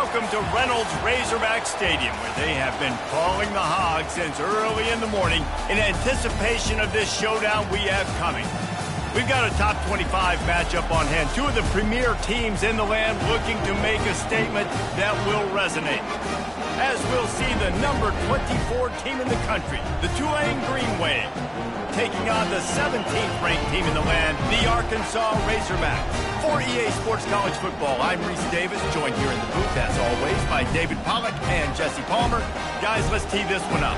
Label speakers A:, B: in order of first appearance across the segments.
A: Welcome to Reynolds Razorback Stadium, where they have been calling the Hogs since early in the morning in anticipation of this showdown we have coming. We've got a top 25 matchup on hand. Two of the premier teams in the land looking to make a statement that will resonate. As we'll see the number 24 team in the country, the Tulane Green Wave, taking on the 17th ranked team in the land, the Arkansas Razorbacks. For EA Sports College Football, I'm Reese Davis, joined here in the booth, as always, by David Pollack and Jesse Palmer. Guys, let's tee this one up.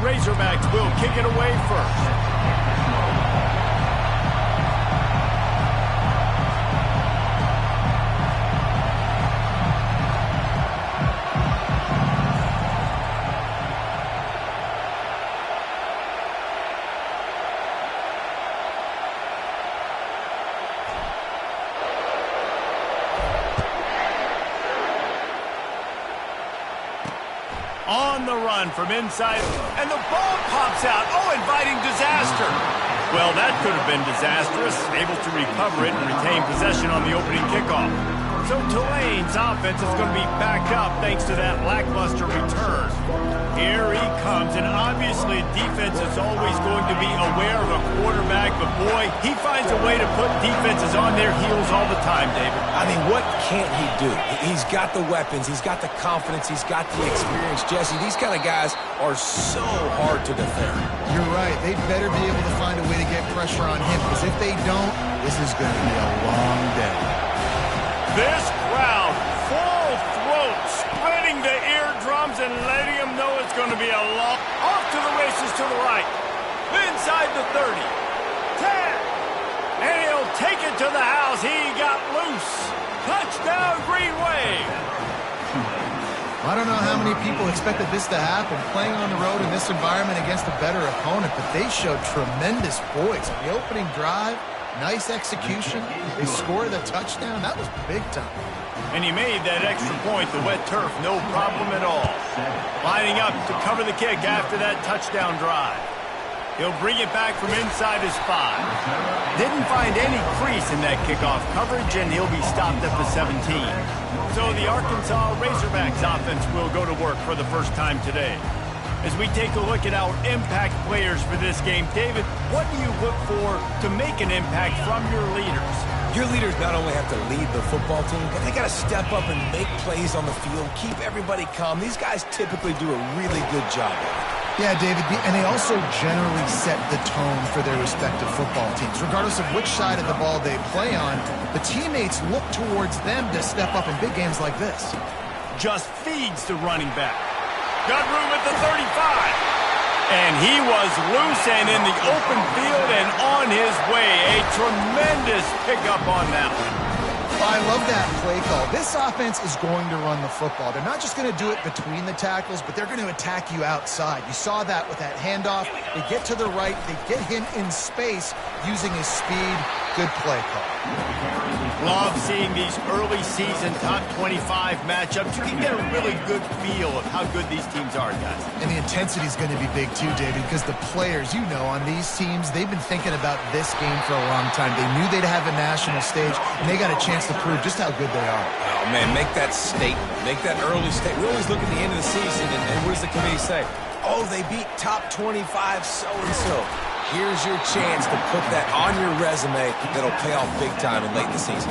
A: Razorbacks will kick it away first. On the run from inside, and the ball pops out. Oh, inviting disaster. Well, that could have been disastrous. Able to recover it and retain possession on the opening kickoff. So Tulane's offense is going to be backed up thanks to that lackluster return. Here he comes, and obviously defense is always going to be aware of a quarterback, but boy, he finds a way to put defenses on their heels all the time, David.
B: I mean, what can't he do? He's got the weapons, he's got the confidence, he's got the experience. Jesse, these kind of guys are so hard to defend.
C: You're right. They'd better be able to find a way to get pressure on him, because if they don't, this is going to be a long day.
A: This crowd, full throat, splitting the eardrums and letting them know it's going to be a long... Off to the races to the right. Inside the 30. 10. And he'll take it to the house. He got loose. Touchdown, Green Wave.
C: I don't know how many people expected this to happen, playing on the road in this environment against a better opponent, but they showed tremendous poise on the opening drive. Nice execution. They scored the touchdown. That was big time.
A: And he made that extra point, the wet turf, no problem at all. Lining up to cover the kick after that touchdown drive. He'll bring it back from inside his 5. Didn't find any crease in that kickoff coverage, and he'll be stopped at the 17. So the Arkansas Razorbacks offense will go to work for the first time today. As we take a look at our impact players for this game, David, what do you look for to make an impact from your leaders?
B: Your leaders not only have to lead the football team, but they got to step up and make plays on the field, keep everybody calm. These guys typically do a really good job of it.
C: Yeah, David, and they also generally set the tone for their respective football teams. Regardless of which side of the ball they play on, the teammates look towards them to step up in big games like this.
A: Just feeds the running back. Got room at the 35. And he was loose and in the open field and on his way. A tremendous pickup on that one.
C: I love that play call. This offense is going to run the football. They're not just going to do it between the tackles, but they're going to attack you outside. You saw that with that handoff. They get to the right. They get him in space using his speed. Good play call.
A: Love seeing these early season top 25 matchups. You can get a really good feel of how good these teams are, guys.
C: And the intensity is going to be big too, David, because the players, you know, on these teams, they've been thinking about this game for a long time. They knew they'd have a national stage, and they got a chance to prove just how good they are.
B: Oh, man, make that statement. Make that early statement. We always look at the end of the season, and what does the committee say? Oh, they beat top 25 so-and-so. Here's your chance to put that on your resume that'll pay off big time in late in the season.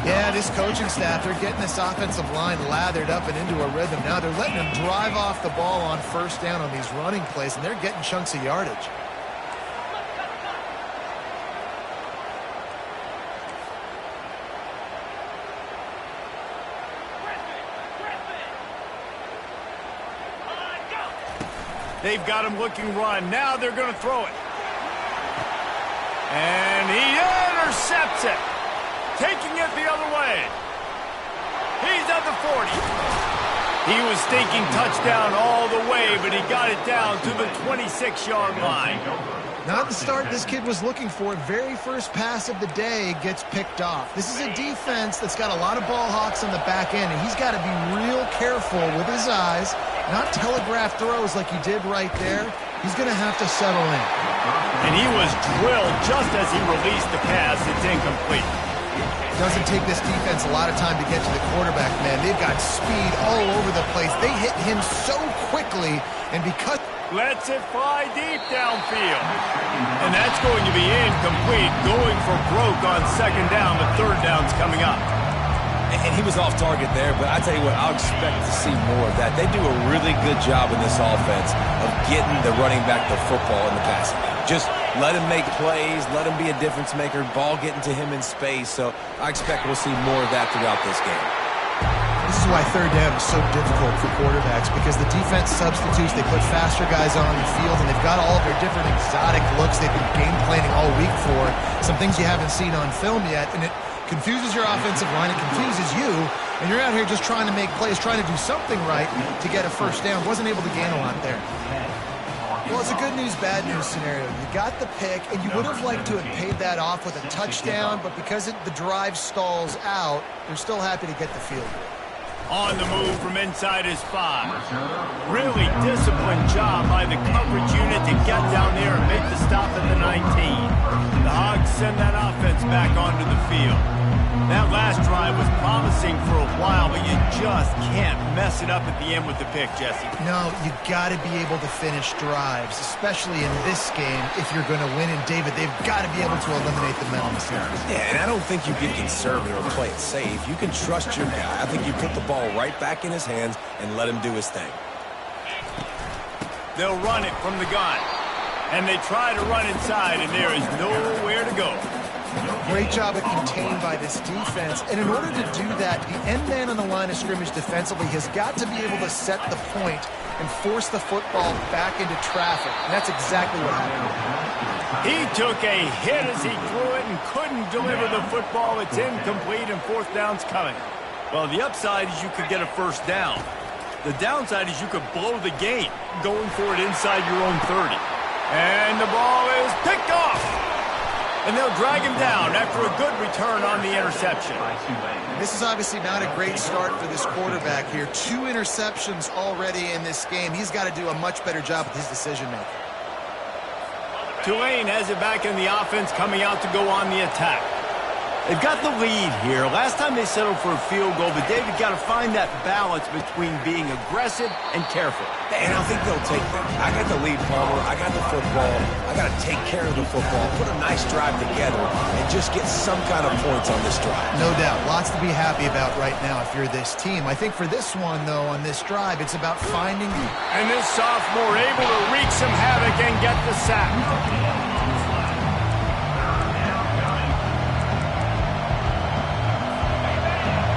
C: Yeah, this coaching staff, they're getting this offensive line lathered up and into a rhythm. Now they're letting them drive off the ball on first down on these running plays, and they're getting chunks of yardage.
A: They've got him looking run. Now they're going to throw it. And he intercepts it. taking it the other way. He's at the 40. He was thinking touchdown all the way, but he got it down to the 26-yard line.
C: Not the start this kid was looking for. Very first pass of the day gets picked off. This is a defense that's got a lot of ball hawks on the back end, and he's got to be real careful with his eyes, not telegraph throws like he did right there. He's going to have to settle in.
A: And he was drilled just as he released the pass. It's incomplete.
C: Doesn't take this defense a lot of time to get to the quarterback, man. They've got speed all over the place. They hit him so quickly, and because...
A: Lets it fly deep downfield. And that's going to be incomplete, going for broke on second down, but third down's coming up.
B: And he was off target there, but I tell you what, I'll expect to see more of that. They do a really good job in this offense of getting the running back the football in the passing game. Just let him make plays, let him be a difference maker, ball getting to him in space. So I expect we'll see more of that throughout this game.
C: This is why third down is so difficult for quarterbacks, because the defense substitutes, they put faster guys on the field, and they've got all of their different exotic looks they've been game planning all week for, some things you haven't seen on film yet, and it confuses your offensive line, it confuses you, and you're out here just trying to make plays, trying to do something right to get a first down. Wasn't able to gain a lot there. Well, it's a good news, bad news scenario. You got the pick, and you would have liked to have paid that off with a touchdown, but because the drive stalls out, they're still happy to get the field goal.
A: On the move from inside his 5. Really disciplined job by the coverage unit to get down there and make the stop at the 19. The Hogs send that offense back onto the field. That last drive was promising for a while, but you just can't mess it up at the end with the pick, Jesse.
C: No, you got to be able to finish drives, especially in this game if you're going to win. And, David, they've got to be able to eliminate the mental mistakes.
B: Yeah, and I don't think you get conservative or play it safe. You can trust your guy. I think you put the ball right back in his hands and let him do his thing.
A: They'll run it from the gun. And they try to run inside, and there is nowhere to go.
C: Great job of contained by this defense. And in order to do that, the end man on the line of scrimmage defensively has got to be able to set the point and force the football back into traffic. And that's exactly what happened.
A: He took a hit as he threw it and couldn't deliver the football. It's incomplete, and fourth down's coming. Well, the upside is you could get a first down. The downside is you could blow the game going for it inside your own 30. And the ball is picked off. And they'll drag him down after a good return on the interception.
C: This is obviously not a great start for this quarterback here. 2 interceptions already in this game. He's got to do a much better job with his decision-making.
A: Tulane has it back in the offense, coming out to go on the attack. They've got the lead here. Last time they settled for a field goal, but David got to find that balance between being aggressive and careful.
B: And I think they'll take that. I got the lead, Palmer. I got the football. I got to take care of the football, put a nice drive together, and just get some kind of points on this drive.
C: No doubt. Lots to be happy about right now if you're this team. I think for this one, though, on this drive, it's about finding...
A: And this sophomore able to wreak some havoc and get the sack.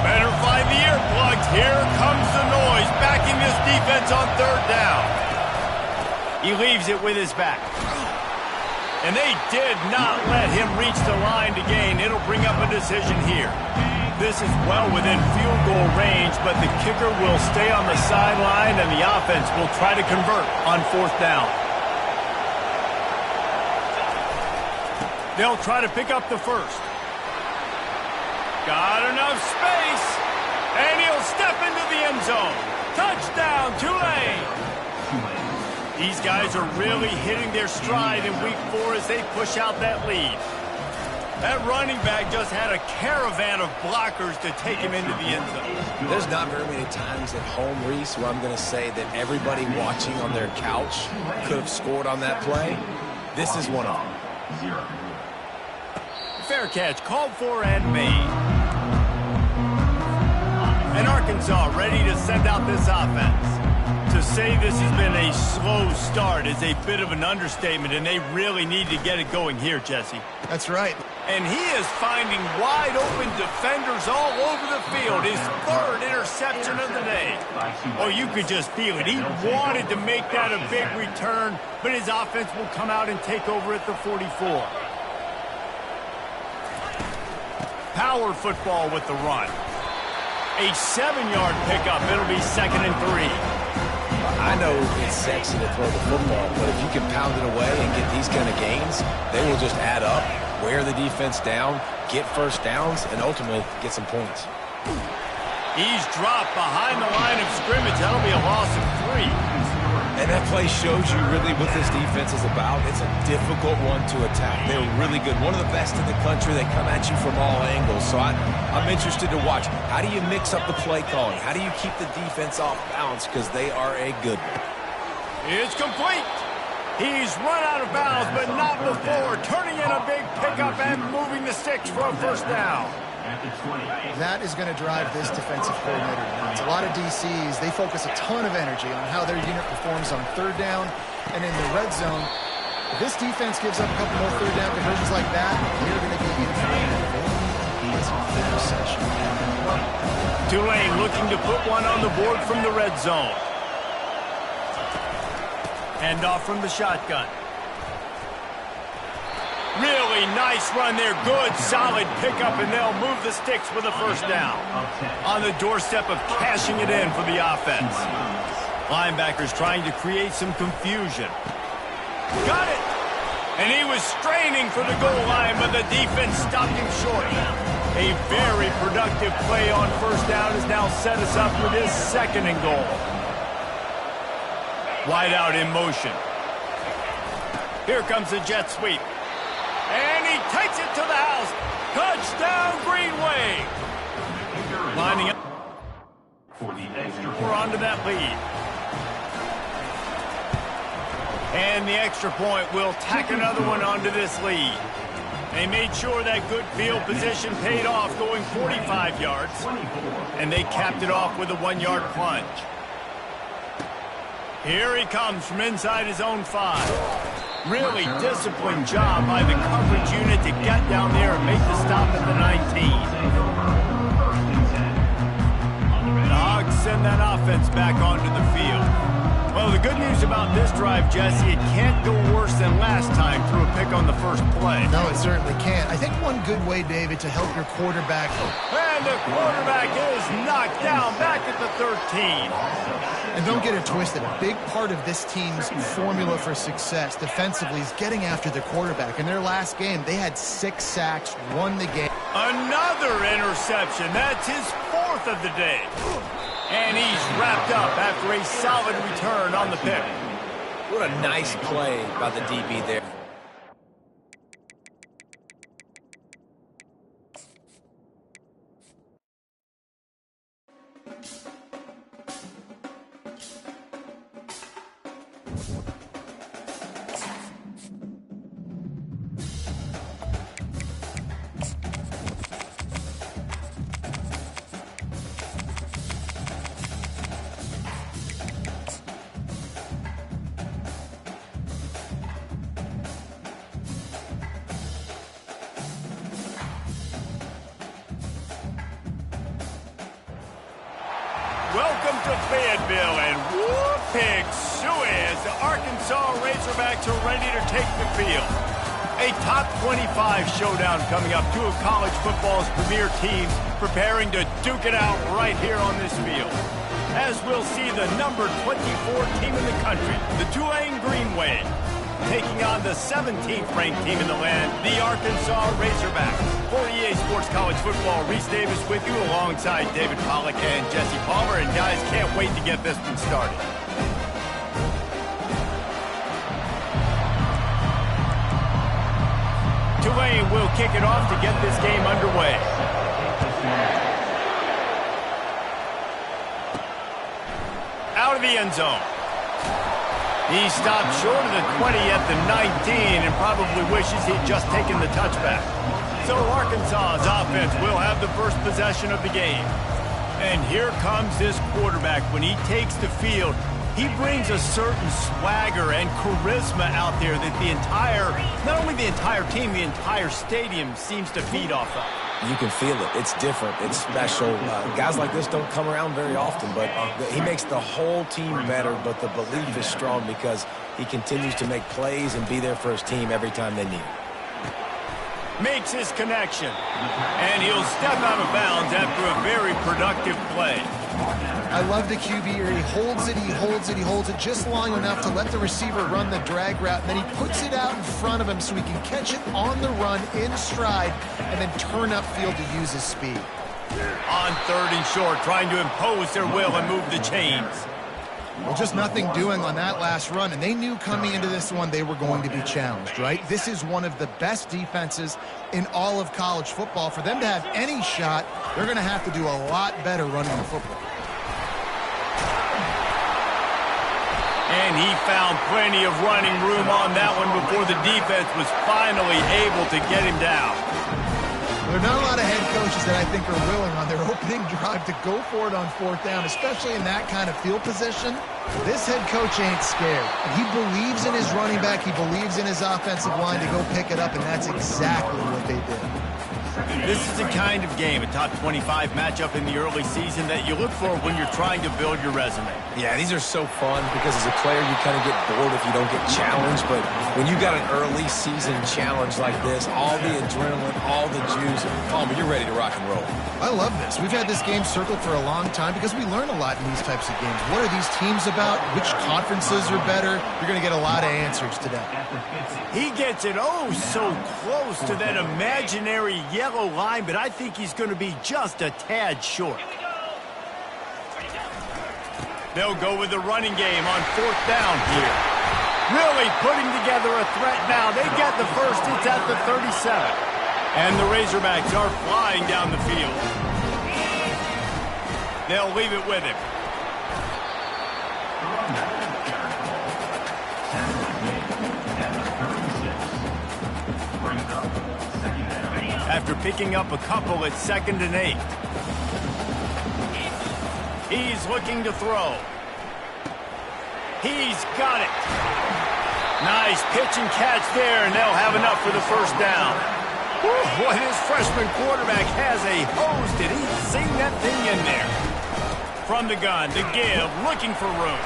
A: Better find the earplugs. Here comes the noise. Backing this defense on third down. He leaves it with his back. And they did not let him reach the line to gain. It'll bring up a decision here. This is well within field goal range, but the kicker will stay on the sideline, and the offense will try to convert on fourth down. They'll try to pick up the first. Got enough space, and he'll step into the end zone. Touchdown, Tulane! These guys are really hitting their stride in week 4 as they push out that lead. That running back just had a caravan of blockers to take him into the end zone.
B: There's not very many times at home, Reese, where I'm going to say that everybody watching on their couch could have scored on that play. This is one of them.
A: Fair catch, called for and made. And Arkansas ready to send out this offense. To say this has been a slow start is a bit of an understatement, and they really need to get it going here, Jesse.
C: That's right.
A: And he is finding wide-open defenders all over the field. His 3rd interception of the day. Oh, you could just feel it. He wanted to make that a big return, but his offense will come out and take over at the 44. power football with the run. A 7-yard pickup. It'll be 2nd and 3.
B: I know it's sexy to throw the football, but if you can pound it away and get these kind of gains, they will just add up, wear the defense down, get first downs, and ultimately get some points.
A: He's dropped behind the line of scrimmage. That'll be a loss of 3.
B: And that play shows you really what this defense is about. It's a difficult one to attack. They're really good. One of the best in the country. They come at you from all angles. So I'm interested to watch. How do you mix up the play calling? How do you keep the defense off balance? Because they are a good one.
A: It's complete. He's run out of bounds, but not before turning in a big pickup and moving the sticks for a first down.
C: That is going to drive this defensive coordinator nuts. A lot of DCs, they focus a ton of energy on how their unit performs on 3rd down and in the red zone. If this defense gives up a couple more 3rd down conversions like that, they're going to be in for an interception.
A: Tulane looking to put one on the board from the red zone. Hand off from the shotgun. Really nice run there. Good, solid pickup, and they'll move the sticks with a first down. On the doorstep of cashing it in for the offense. Linebackers trying to create some confusion. Got it! And he was straining for the goal line, but the defense stopped him short. A very productive play on first down has now set us up with his 2nd and goal. Wide out in motion. Here comes the jet sweep. And he takes it to the house. Touchdown, Greenway. Lining up. We're on to that lead. And the extra point will tack another one onto this lead. They made sure that good field position paid off, going 45 yards. And they capped it off with a 1-yard plunge. Here he comes from inside his own 5. Really disciplined job by the coverage unit to get down there and make the stop at the 19. The Hogs send that offense back onto the field. Well, the good news about this drive, Jesse, it can't go worse than last time through a pick on the first play.
C: No, it certainly can't. I think one good way, David, to help your quarterback.
A: And the quarterback is knocked down back at the 13.
C: And don't get it twisted. A big part of this team's formula for success defensively is getting after the quarterback. In their last game, they had 6 sacks, won the game.
A: Another interception. That's his 4th of the day. And he's wrapped up after a solid return on the pick.
B: What a nice play by the DB there.
A: Welcome to Fayetteville, and whoop-pig suey as the Arkansas Razorbacks are ready to take the field. A top 25 showdown coming up. 2 of college football's premier teams preparing to duke it out right here on this field. As we'll see the number 24 team in the country, the Tulane Greenway, taking on the 17th-ranked team in the land, the Arkansas Razorbacks. For EA Sports College Football, Reese Davis with you alongside David Pollack and Jesse Palmer. And guys, can't wait to get this one started. Tulane will kick it off to get this game underway. Out of the end zone. He stopped short of the 20 at the 19 and probably wishes he'd just taken the touchback. So Arkansas's offense will have the first possession of the game. And here comes this quarterback. When he takes the field, he brings a certain swagger and charisma out there that the entire, not only the entire team, the entire stadium seems to feed off of.
B: You can feel it. It's different. It's special. Guys like this don't come around very often, but he makes the whole team better, but the belief is strong because he continues to make plays and be there for his team every time they need it.
A: makes his connection. And he'll step out of bounds after a very productive play.
C: I love the QB here. He holds it, he holds it, he holds it just long enough to let the receiver run the drag route, and then he puts it out in front of him so he can catch it on the run in stride and then turn upfield to use his speed.
A: On 3rd and short, trying to impose their will and move the chains.
C: Well, just nothing doing on that last run, and they knew coming into this one they were going to be challenged, right? This is one of the best defenses in all of college football. For them to have any shot, they're going to have to do a lot better running the football.
A: And he found plenty of running room on that one before the defense was finally able to get him down.
C: There are not a lot of head coaches that I think are willing on their opening drive to go for it on 4th down, especially in that kind of field position. This head coach ain't scared. He believes in his running back. He believes in his offensive line to go pick it up, and that's exactly what they did.
A: This is the kind of game, a top 25 matchup in the early season, that you look for when you're trying to build your resume.
B: Yeah, these are so fun because as a player you kind of get bored if you don't get challenged, but when you got an early season challenge like this, all the adrenaline, all the juice, Palmer, you're ready to rock and roll.
C: I love this. We've had this game circled for a long time because we learn a lot in these types of games. What are these teams about? Which conferences are better? You're going to get a lot of answers today.
A: He gets it oh so close to that imaginary yellow line, but I think he's going to be just a tad short. They'll go with the running game on 4th down here. Really putting together a threat now. They get the first. It's at the 37. And the Razorbacks are flying down the field. They'll leave it with him. After picking up a couple at 2nd and 8. He's looking to throw. He's got it. Nice pitch and catch there, and they'll have enough for the first down. Whew, boy, this freshman quarterback has a hose. Did he sing that thing in there? From the gun, to give, looking for room.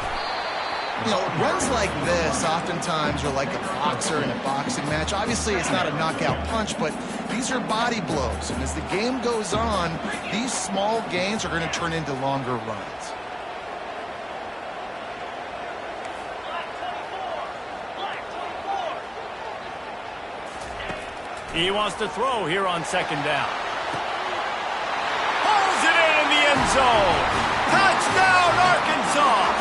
C: You know, runs like this oftentimes are like a boxer in a boxing match. Obviously, it's not a knockout punch, but these are body blows. And as the game goes on, these small gains are going to turn into longer runs.
A: He wants to throw here on 2nd down. Pulls it in the end zone. Touchdown, Arkansas!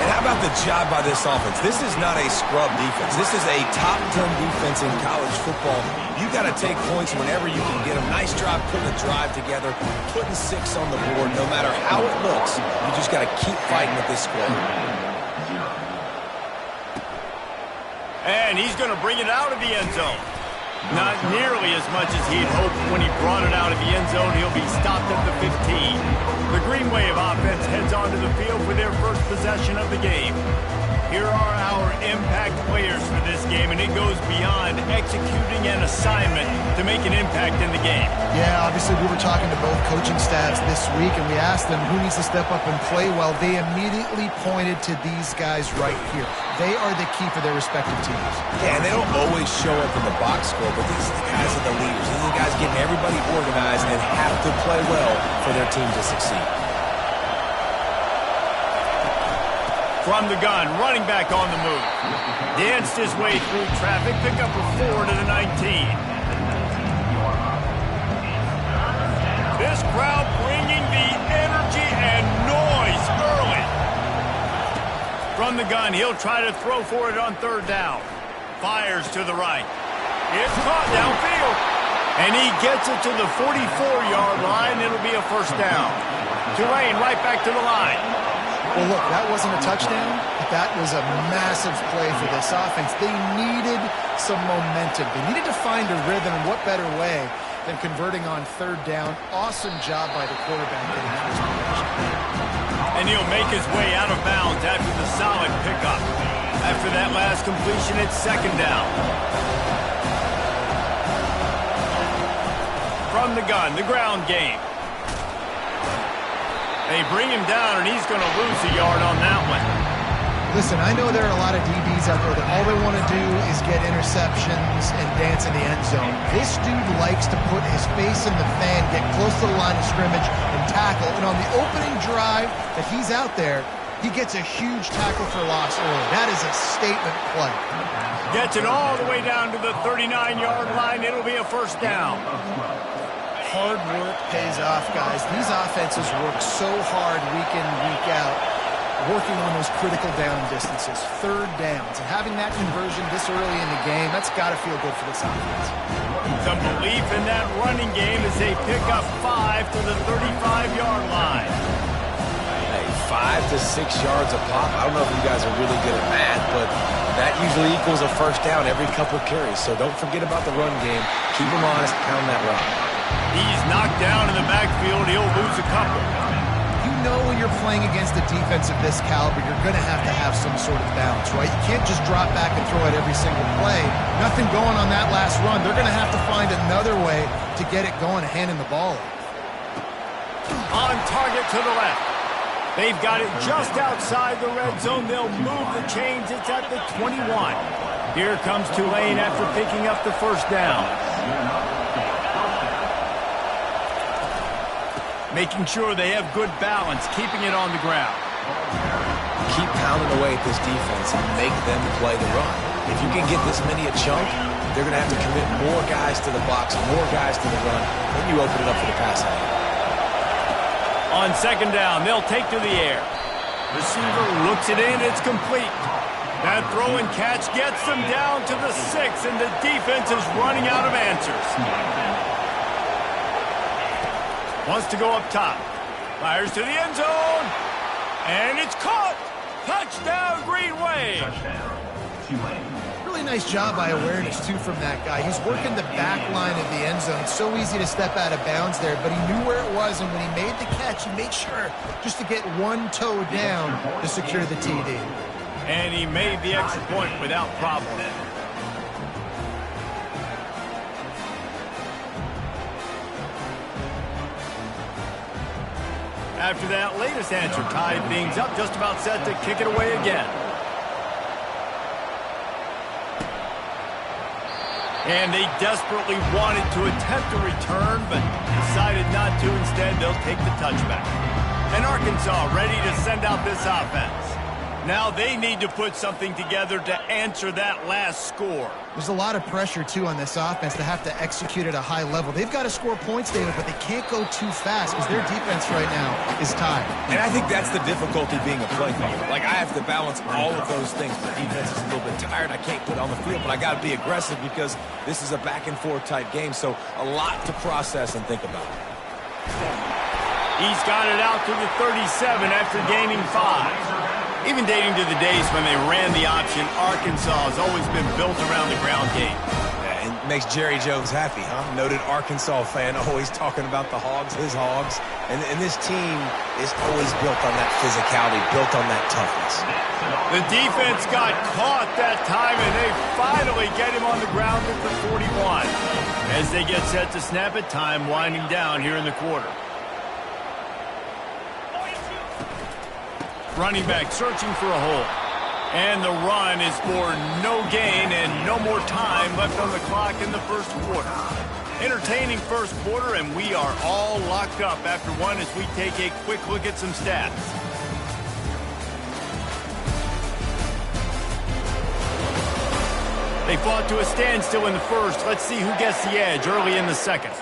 B: And how about the job by this offense? This is not a scrub defense. This is a top 10 defense in college football. You got to take points whenever you can get them. Nice job putting a drive together, putting 6 on the board. No matter how it looks, you just got to keep fighting with this squad.
A: And he's going to bring it out of the end zone. Not nearly as much as he'd hoped when he brought it out of the end zone. He'll be stopped at the 15. The Green Wave offense heads onto the field for their first possession of the game. Here are our impact players for this game, and it goes beyond executing an assignment to make an impact in the game.
C: Yeah, obviously we were talking to both coaching staffs this week, and we asked them who needs to step up and play well. They immediately pointed to these guys right here. They are the key for their respective teams.
B: Yeah, and they don't always show up in the box score, but these are the guys are the leaders. These are the guys getting everybody organized and have to play well for their team to succeed.
A: From the gun, running back on the move. Danced his way through traffic, pick up a 4 to the 19. This crowd bringing the energy and noise early. From the gun, he'll try to throw for it on 3rd down. Fires to the right. It's caught downfield. And he gets it to the 44-yard line. It'll be a first down. Tulane right back to the line.
C: Well, look, that wasn't a touchdown, but that was a massive play for this offense. They needed some momentum. They needed to find a rhythm, and what better way than converting on 3rd down. Awesome job by the quarterback getting to this position.
A: And he'll make his way out of bounds after the solid pickup. After that last completion, it's 2nd down. From the gun, the ground game. They bring him down, and he's going to lose a yard on that one.
C: Listen, I know there are a lot of DBs out there that all they want to do is get interceptions and dance in the end zone. This dude likes to put his face in the fan, get close to the line of scrimmage, and tackle. And on the opening drive that he's out there, he gets a huge tackle for loss early. That is a statement play.
A: Gets it all the way down to the 39-yard line. It'll be a first down.
C: Hard work pays off, guys. These offenses work so hard week in, week out, working on those critical down distances, third downs, and having that conversion this early in the game, that's got to feel good for this offense.
A: Some belief in that running game as they pick up 5 to the 35-yard line.
B: Hey, 5 to 6 yards a pop. I don't know if you guys are really good at math, but that usually equals a first down every couple carries. So don't forget about the run game. Keep them honest, pound that rock.
A: He's knocked down in the backfield. He'll lose a couple.
C: You know when you're playing against a defense of this caliber, you're going to have some sort of balance, right? You can't just drop back and throw it every single play. Nothing going on that last run. They're going to have to find another way to get it going and handing the ball off.
A: On target to the left. They've got it just outside the red zone. They'll move the chains. It's at the 21. Here comes Tulane after picking up the first down. Making sure they have good balance, keeping it on the ground.
B: Keep pounding away at this defense and make them play the run. If you can get this many a chunk, they're going to have to commit more guys to the box, more guys to the run. Then you open it up for the passing.
A: On second down, they'll take to the air. Receiver looks it in, it's complete. That throw and catch gets them down to the 6, and the defense is running out of answers. Wants to go up top. Fires to the end zone. And it's caught. Touchdown, Green Wave.
C: Really nice job by awareness, too, from that guy. He's working the back line of the end zone. It's so easy to step out of bounds there, but he knew where it was, and when he made the catch, he made sure just to get one toe down to secure the TD.
A: And he made the extra point without problem. After that latest answer tied things up, just about set to kick it away again. And they desperately wanted to attempt a return, but decided not to. Instead, they'll take the touchback. And Arkansas ready to send out this offense. Now they need to put something together to answer that last score.
C: There's a lot of pressure, too, on this offense to have to execute at a high level. They've got to score points, David, but they can't go too fast because their defense right now is tired.
B: And I think that's the difficulty being a play caller. Like, I have to balance all of those things. The defense is a little bit tired. I can't put it on the field, but I got to be aggressive because this is a back-and-forth type game, so a lot to process and think about.
A: He's got it out to the 37 after gaining 5. Even dating to the days when they ran the option, Arkansas has always been built around the ground game.
B: Yeah, and makes Jerry Jones happy, huh? Noted Arkansas fan, always talking about the Hogs, his Hogs. And this team is always built on that physicality, built on that toughness.
A: The defense got caught that time, and they finally get him on the ground at the 41. As they get set to snap it, time winding down here in the quarter. Running back searching for a hole. And the run is for no gain and no more time left on the clock in the first quarter. Entertaining first quarter, and we are all locked up after one as we take a quick look at some stats. They fought to a standstill in the first. Let's see who gets the edge early in the second.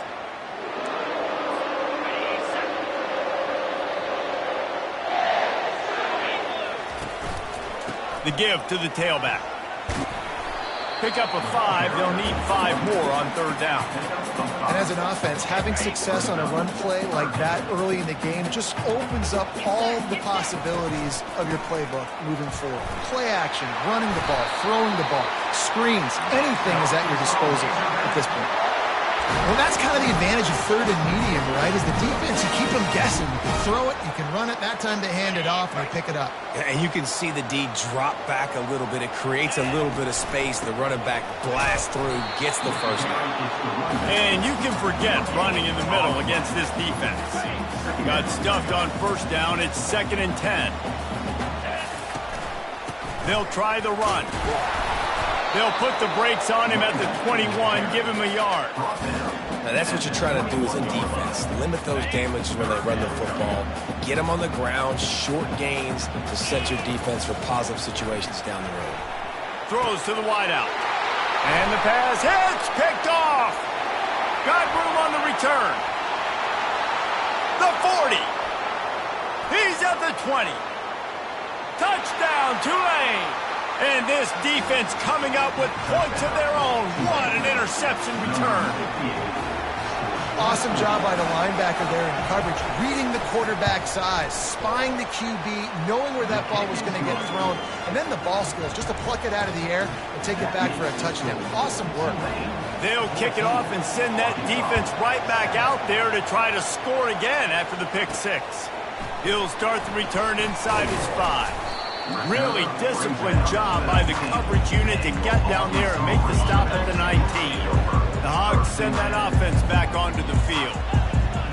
A: The give to the tailback. Pick up a 5. They'll need 5 more on third down.
C: And as an offense, having success on a run play like that early in the game just opens up all the possibilities of your playbook moving forward. Play action, running the ball, throwing the ball, screens, anything is at your disposal at this point. Well, that's kind of the advantage of third and medium, right? Is the defense, you keep them guessing. You can throw it, you can run it. That time they hand it off and they pick it up.
B: And you can see the D drop back a little bit. It creates a little bit of space. The running back blasts through, gets the first down.
A: And you can forget running in the middle against this defense. Got stuffed on first down. It's 2nd and 10. They'll try the run. They'll put the brakes on him at the 21, give him a yard.
B: Now that's what you're trying to do is in defense. Limit those damages when they run the football. Get them on the ground, short gains to set your defense for positive situations down the road.
A: Throws to the wideout. And the pass hits, picked off. Got room on the return. The 40. He's at the 20. Touchdown, Tulane. And this defense coming up with points of their own. What an interception return.
C: Awesome job by the linebacker there in coverage, reading the quarterback's eyes, spying the QB, knowing where that ball was going to get thrown, and then the ball skills, just to pluck it out of the air and take it back for a touchdown. Awesome work.
A: They'll kick it off and send that defense right back out there to try to score again after the pick six. He'll start the return inside his 5. Really disciplined job by the coverage unit to get down there and make the stop at the 19. The Hogs send that offense back onto the field.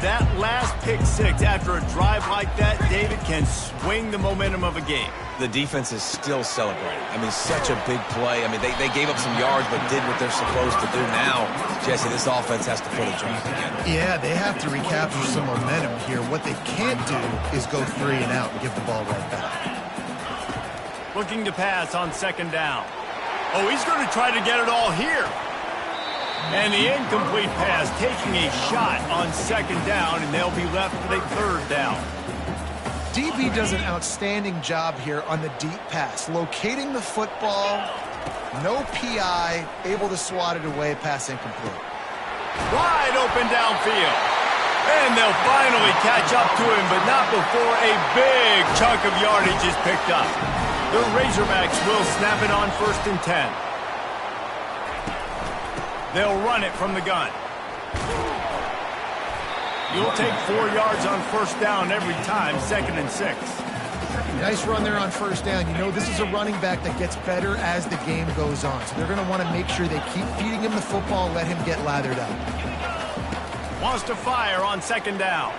A: That last pick six after a drive like that, David, can swing the momentum of a game.
B: The defense is still celebrating. I mean, such a big play. I mean, they gave up some yards but did what they're supposed to do. Now, Jesse, this offense has to put a drive together.
C: Yeah, they have to recapture some momentum here. What they can't do is go 3 and out and give the ball right back.
A: Looking to pass on second down. Oh, he's going to try to get it all here. And the incomplete pass taking a shot on second down, and they'll be left with a third down.
C: DB does an outstanding job here on the deep pass, locating the football, no PI, able to swat it away, pass incomplete.
A: Wide open downfield. And they'll finally catch up to him, but not before a big chunk of yardage is picked up. The Razorbacks will snap it on 1st and 10. They'll run it from the gun. You'll take 4 yards on 1st down every time, 2nd and 6.
C: Nice run there on 1st down. You know, this is a running back that gets better as the game goes on. So they're going to want to make sure they keep feeding him the football and let him get lathered up.
A: Wants to fire on 2nd down.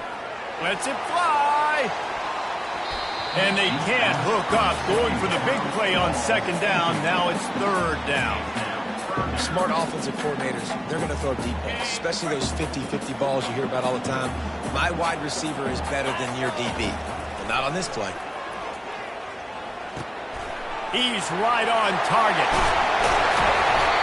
A: Lets it fly. And they can't hook up. Going for the big play on 2nd down. Now it's 3rd down.
B: Smart offensive coordinators, they're going to throw deep balls, especially those 50-50 balls you hear about all the time. My wide receiver is better than your DB. Well, not on this play.
A: He's right on target.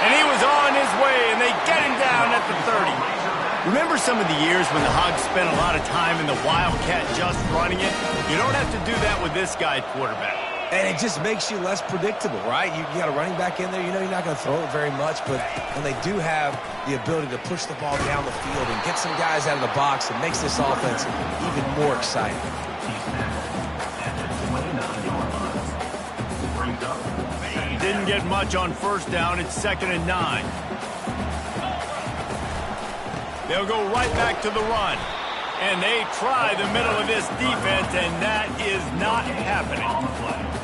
A: And he was on his way, and they get him down at the 30. Remember some of the years when the Hogs spent a lot of time in the Wildcat just running it? You don't have to do that with this guy quarterback.
B: And it just makes you less predictable, right? You got a running back in there. You know you're not going to throw it very much, but when they do have the ability to push the ball down the field and get some guys out of the box, it makes this offense even more exciting.
A: Didn't get much on 1st down. It's 2nd and 9. They'll go right back to the run. And they try the middle of this defense, and that is not happening.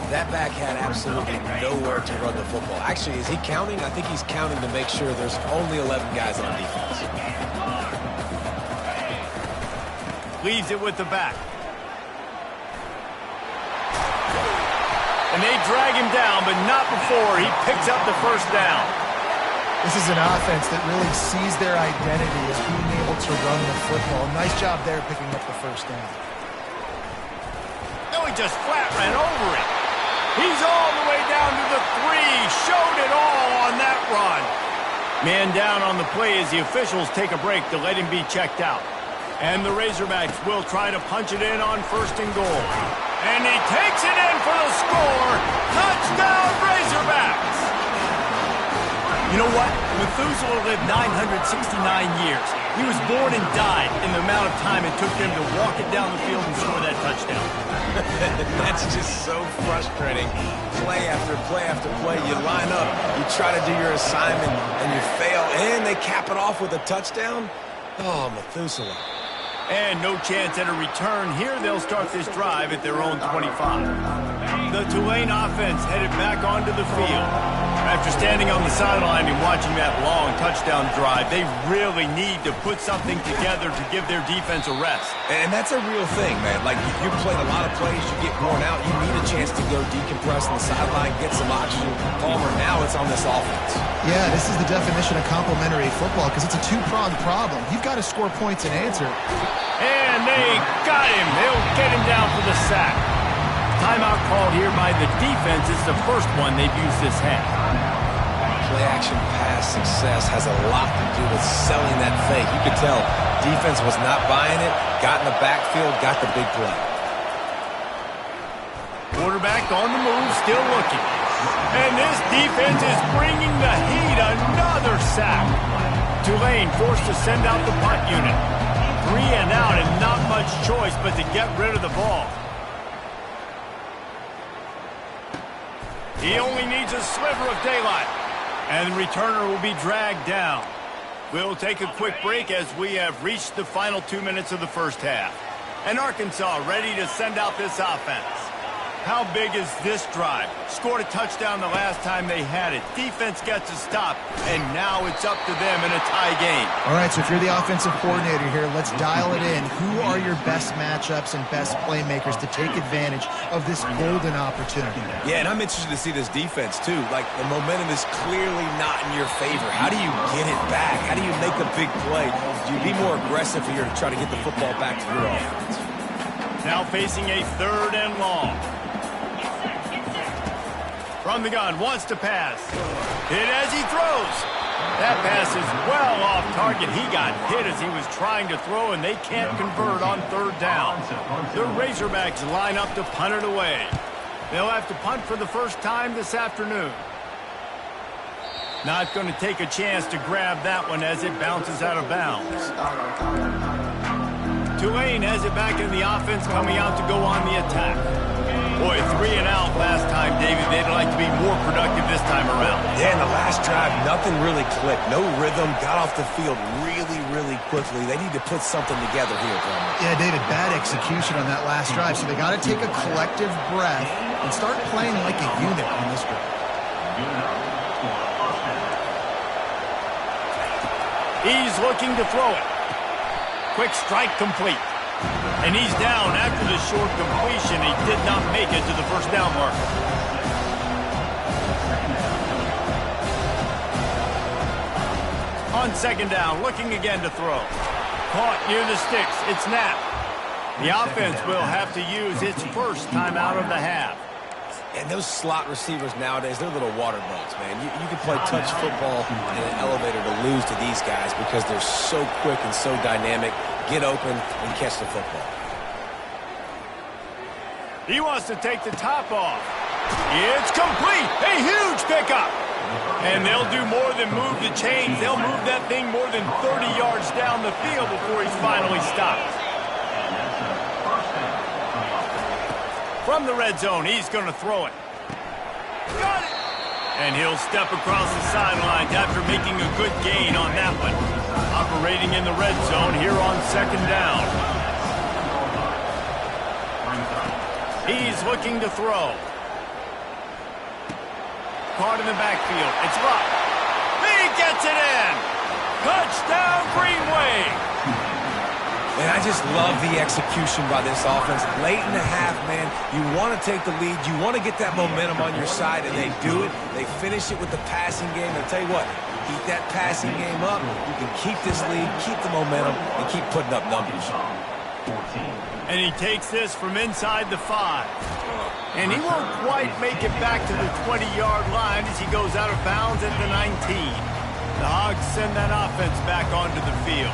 B: That back had absolutely nowhere to run the football. Actually, is he counting? I think he's counting to make sure there's only 11 guys on defense.
A: Leaves it with the back. And they drag him down, but not before he picks up the 1st down.
C: This is an offense that really sees their identity as being able to run the football. Nice job there picking up the 1st down.
A: No, he just flat ran over it. He's all the way down to the 3. Showed it all on that run. Man down on the play as the officials take a break to let him be checked out. And the Razorbacks will try to punch it in on 1st and goal. And he takes it in for the score. Touchdown, Razorbacks! You know what? Methuselah lived 969 years. He was born and died in the amount of time it took them to walk it down the field and score that touchdown.
B: That's just so frustrating. Play after play after play. You line up, you try to do your assignment, and you fail, and they cap it off with a touchdown. Oh, Methuselah.
A: And no chance at a return here. They'll start this drive at their own 25. The Tulane offense headed back onto the field. After standing on the sideline and watching that long touchdown drive, they really need to put something together to give their defense a rest.
B: And that's a real thing, man. Like, you played a lot of plays, you get worn out, you need a chance to go decompress on the sideline, get some oxygen. Palmer, now it's on this offense.
C: Yeah, this is the definition of complementary football because it's a two-pronged problem. You've got to score points and answer.
A: And they got him. They'll get him down for the sack. Timeout called here by the defense. It's the first one they've used this half.
B: Play-action pass success has a lot to do with selling that fake. You could tell defense was not buying it, got in the backfield, got the big play.
A: Quarterback on the move, still looking. And this defense is bringing the heat. Another sack. Tulane forced to send out the punt unit. 3 and out and not much choice but to get rid of the ball. He only needs a sliver of daylight. And the returner will be dragged down. We'll take a quick break as we have reached the final 2 minutes of the first half. And Arkansas ready to send out this offense. How big is this drive? Scored a touchdown the last time they had it. Defense gets a stop, and now it's up to them in a tie game.
C: All right, so if you're the offensive coordinator here, let's dial it in. Who are your best matchups and best playmakers to take advantage of this golden opportunity?
B: Yeah, and I'm interested to see this defense, too. Like, the momentum is clearly not in your favor. How do you get it back? How do you make a big play? Do you be more aggressive here to try to get the football back to your offense?
A: Now facing a 3rd and long. From the gun, wants to pass. Hit as he throws. That pass is well off target. He got hit as he was trying to throw, and they can't convert on 3rd down. The Razorbacks line up to punt it away. They'll have to punt for the first time this afternoon. Not going to take a chance to grab that one as it bounces out of bounds. Tulane has it back in the offense, coming out to go on the attack. Boy, 3 and out last time, David. They'd like to be more productive this time around.
B: Yeah, in the last drive, nothing really clicked. No rhythm, got off the field really quickly. They need to put something together here, Palmer.
C: Yeah, David, bad execution on that last drive, so they got to take a collective breath and start playing like a unit on this drive.
A: He's looking to throw it. Quick strike complete. And he's down after the short completion. He did not make it to the first down marker. On 2nd down, looking again to throw. Caught near the sticks. It's Knapp. The offense will have to use its first timeout of the half.
B: And those slot receivers nowadays, they're little water bugs, man. You can play touch football in an elevator to lose to these guys because they're so quick and so dynamic. Get open and catch the football.
A: He wants to take the top off. It's complete. A huge pickup. And they'll do more than move the chains. They'll move that thing more than 30 yards down the field before he's finally stopped. From the red zone, he's going to throw it. Got it! And he'll step across the sidelines after making a good gain on that one. Operating in the red zone here on 2nd down. He's looking to throw. Caught in the backfield. It's Luck. He gets it in. Touchdown, Green Wave.
B: And I just love the execution by this offense. Late in the half, man, you want to take the lead. You want to get that momentum on your side, and they do it. They finish it with the passing game. I'll tell you what, keep that passing game up. You can keep this lead, keep the momentum, and keep putting up numbers.
A: And he takes this from inside the 5. And he won't quite make it back to the 20-yard line as he goes out of bounds at the 19. The Hogs send that offense back onto the field.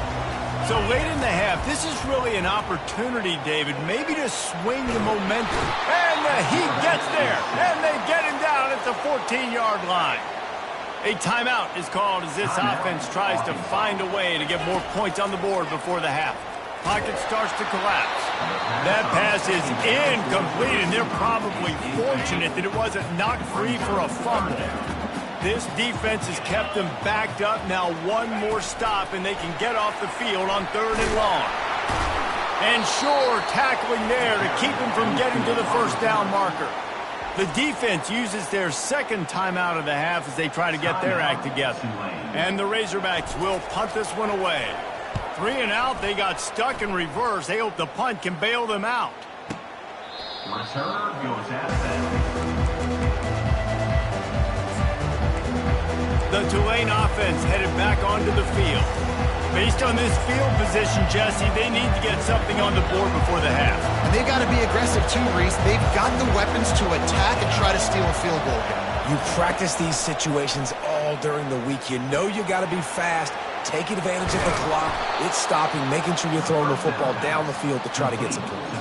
A: So late in the half, this is really an opportunity, David, maybe to swing the momentum. And the Heat gets there, and they get him down at the 14-yard line. A timeout is called as this offense tries to find a way to get more points on the board before the half. Pocket starts to collapse. That pass is incomplete, and they're probably fortunate that it wasn't knocked free for a fumble. This defense has kept them backed up. Now one more stop, and they can get off the field on 3rd and long. And sure tackling there to keep him from getting to the first down marker. The defense uses their second timeout of the half as they try to get their act together. And the Razorbacks will punt this one away. 3 and out, they got stuck in reverse. They hope the punt can bail them out.
D: Return goes at
A: The Tulane offense headed back onto the field. Based on this field position, Jesse, they need to get something on the board before the half.
C: And they've got to be aggressive too, Reese. They've got the weapons to attack and try to steal a field goal game.
B: You practice these situations all during the week. You know you got to be fast, taking advantage of the clock. It's stopping, making sure you're throwing the football down the field to try to get some points.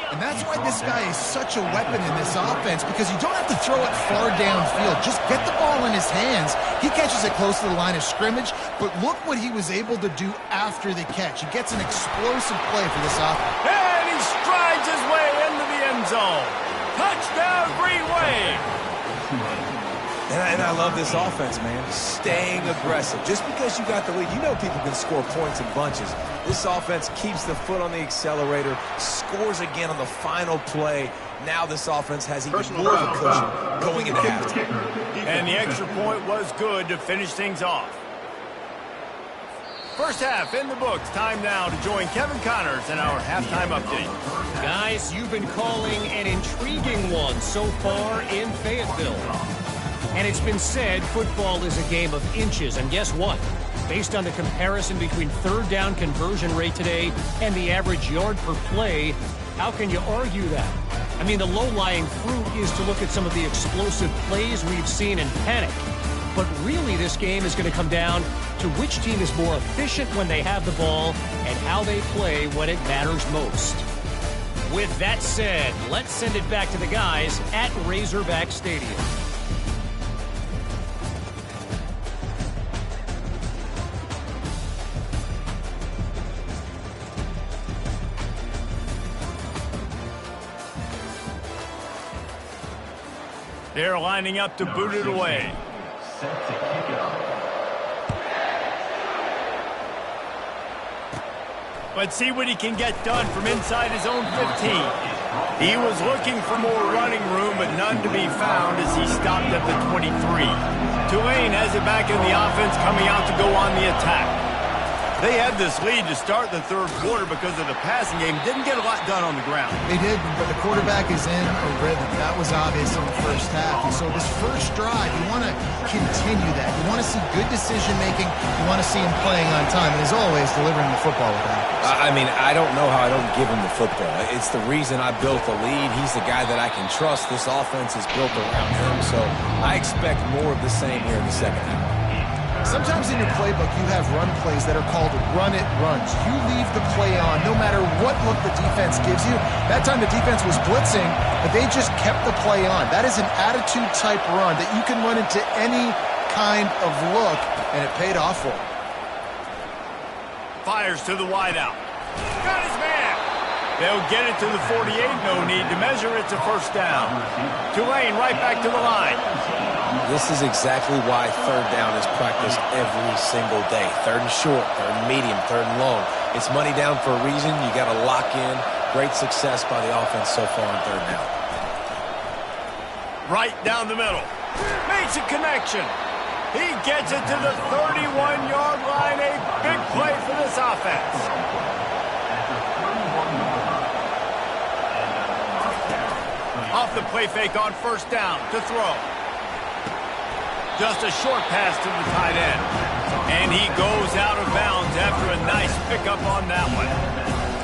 C: And that's why this guy is such a weapon in this offense, because you don't have to throw it far downfield. Just get the ball in his hands. He catches it close to the line of scrimmage, but look what he was able to do after the catch. He gets an explosive play for this offense.
A: And he strides his way into the end zone. Touchdown, Green Wave.
B: And I love this offense, man. Staying aggressive. Just because you got the lead, you know people can score points in bunches. This offense keeps the foot on the accelerator, scores again on the final play. Now this offense has even more of a cushion going into halftime.
A: And the extra point was good to finish things off. First half in the books. Time now to join Kevin Connors in our halftime update.
E: Guys, you've been calling an intriguing one so far in Fayetteville. And it's been said football is a game of inches. And guess what? Based on the comparison between third down conversion rate today and the average yard per play, how can you argue that? I mean, the low-lying fruit is to look at some of the explosive plays we've seen and panic. But really, this game is going to come down to which team is more efficient when they have the ball and how they play when it matters most. With that said, let's send it back to the guys at Razorback Stadium.
A: They're lining up to boot it away.
D: set to kick it off.
A: Let's see what he can get done from inside his own 15. He was looking for more running room, but none to be found as he stopped at the 23. Tulane has it back in the offense, coming out to go on the attack. They had this lead to start the third quarter because of the passing game. Didn't get a lot done on the ground.
C: They did, but the quarterback is in a rhythm. That was obvious in the first half. And so this first drive, you want to continue that. You want to see good decision-making. You want to see him playing on time. And as always, delivering the football with accuracy.
B: I mean, I don't know how I don't give him the football. It's the reason I built the lead. He's the guy that I can trust. This offense is built around him, so I expect more of the same here in the second half.
C: Sometimes in your playbook, you have run plays that are called run-it runs. You leave the play on no matter what look the defense gives you. That time the defense was blitzing, but they just kept the play on. That is an attitude-type run that you can run into any kind of look, and it paid off for him.
A: Fires to the wideout. Got his man. They'll get it to the 48. No need to measure. It's a first down. Tulane right back to the line.
B: This is exactly why third down is practiced every single day. Third and short, third and medium, third and long. It's money down for a reason. You got to lock in. Great success by the offense so far on third down.
A: Right down the middle. Makes a connection. He gets it to the 31-yard line. A big play for this offense. Off the play fake on first down to throw. Just a short pass to the tight end. And he goes out of bounds after a nice pickup on that one.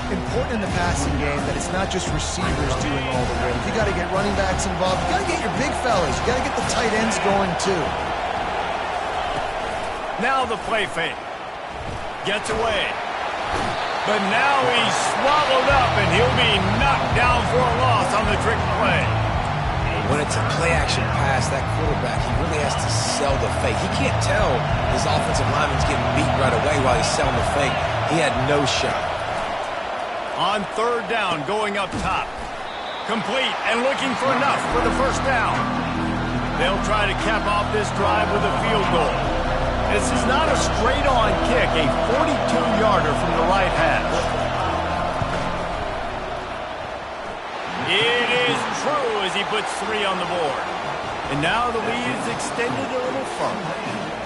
C: Important in the passing game that it's not just receivers doing all the work. You got to get running backs involved. You got to get your big fellas. You got to get the tight ends going too.
A: Now the play fake. Gets away. But now he's swallowed up, and he'll be knocked down for a loss on the trick play.
B: When it's a play-action pass, that quarterback, he really has to sell the fake. He can't tell his offensive lineman's getting beat right away while he's selling the fake. He had no shot.
A: On third down, going up top. Complete and looking for enough for the first down. They'll try to cap off this drive with a field goal. This is not a straight-on kick, a 42-yarder from the right hash. It is true as he puts 3 on the board. And now the lead is extended a little further.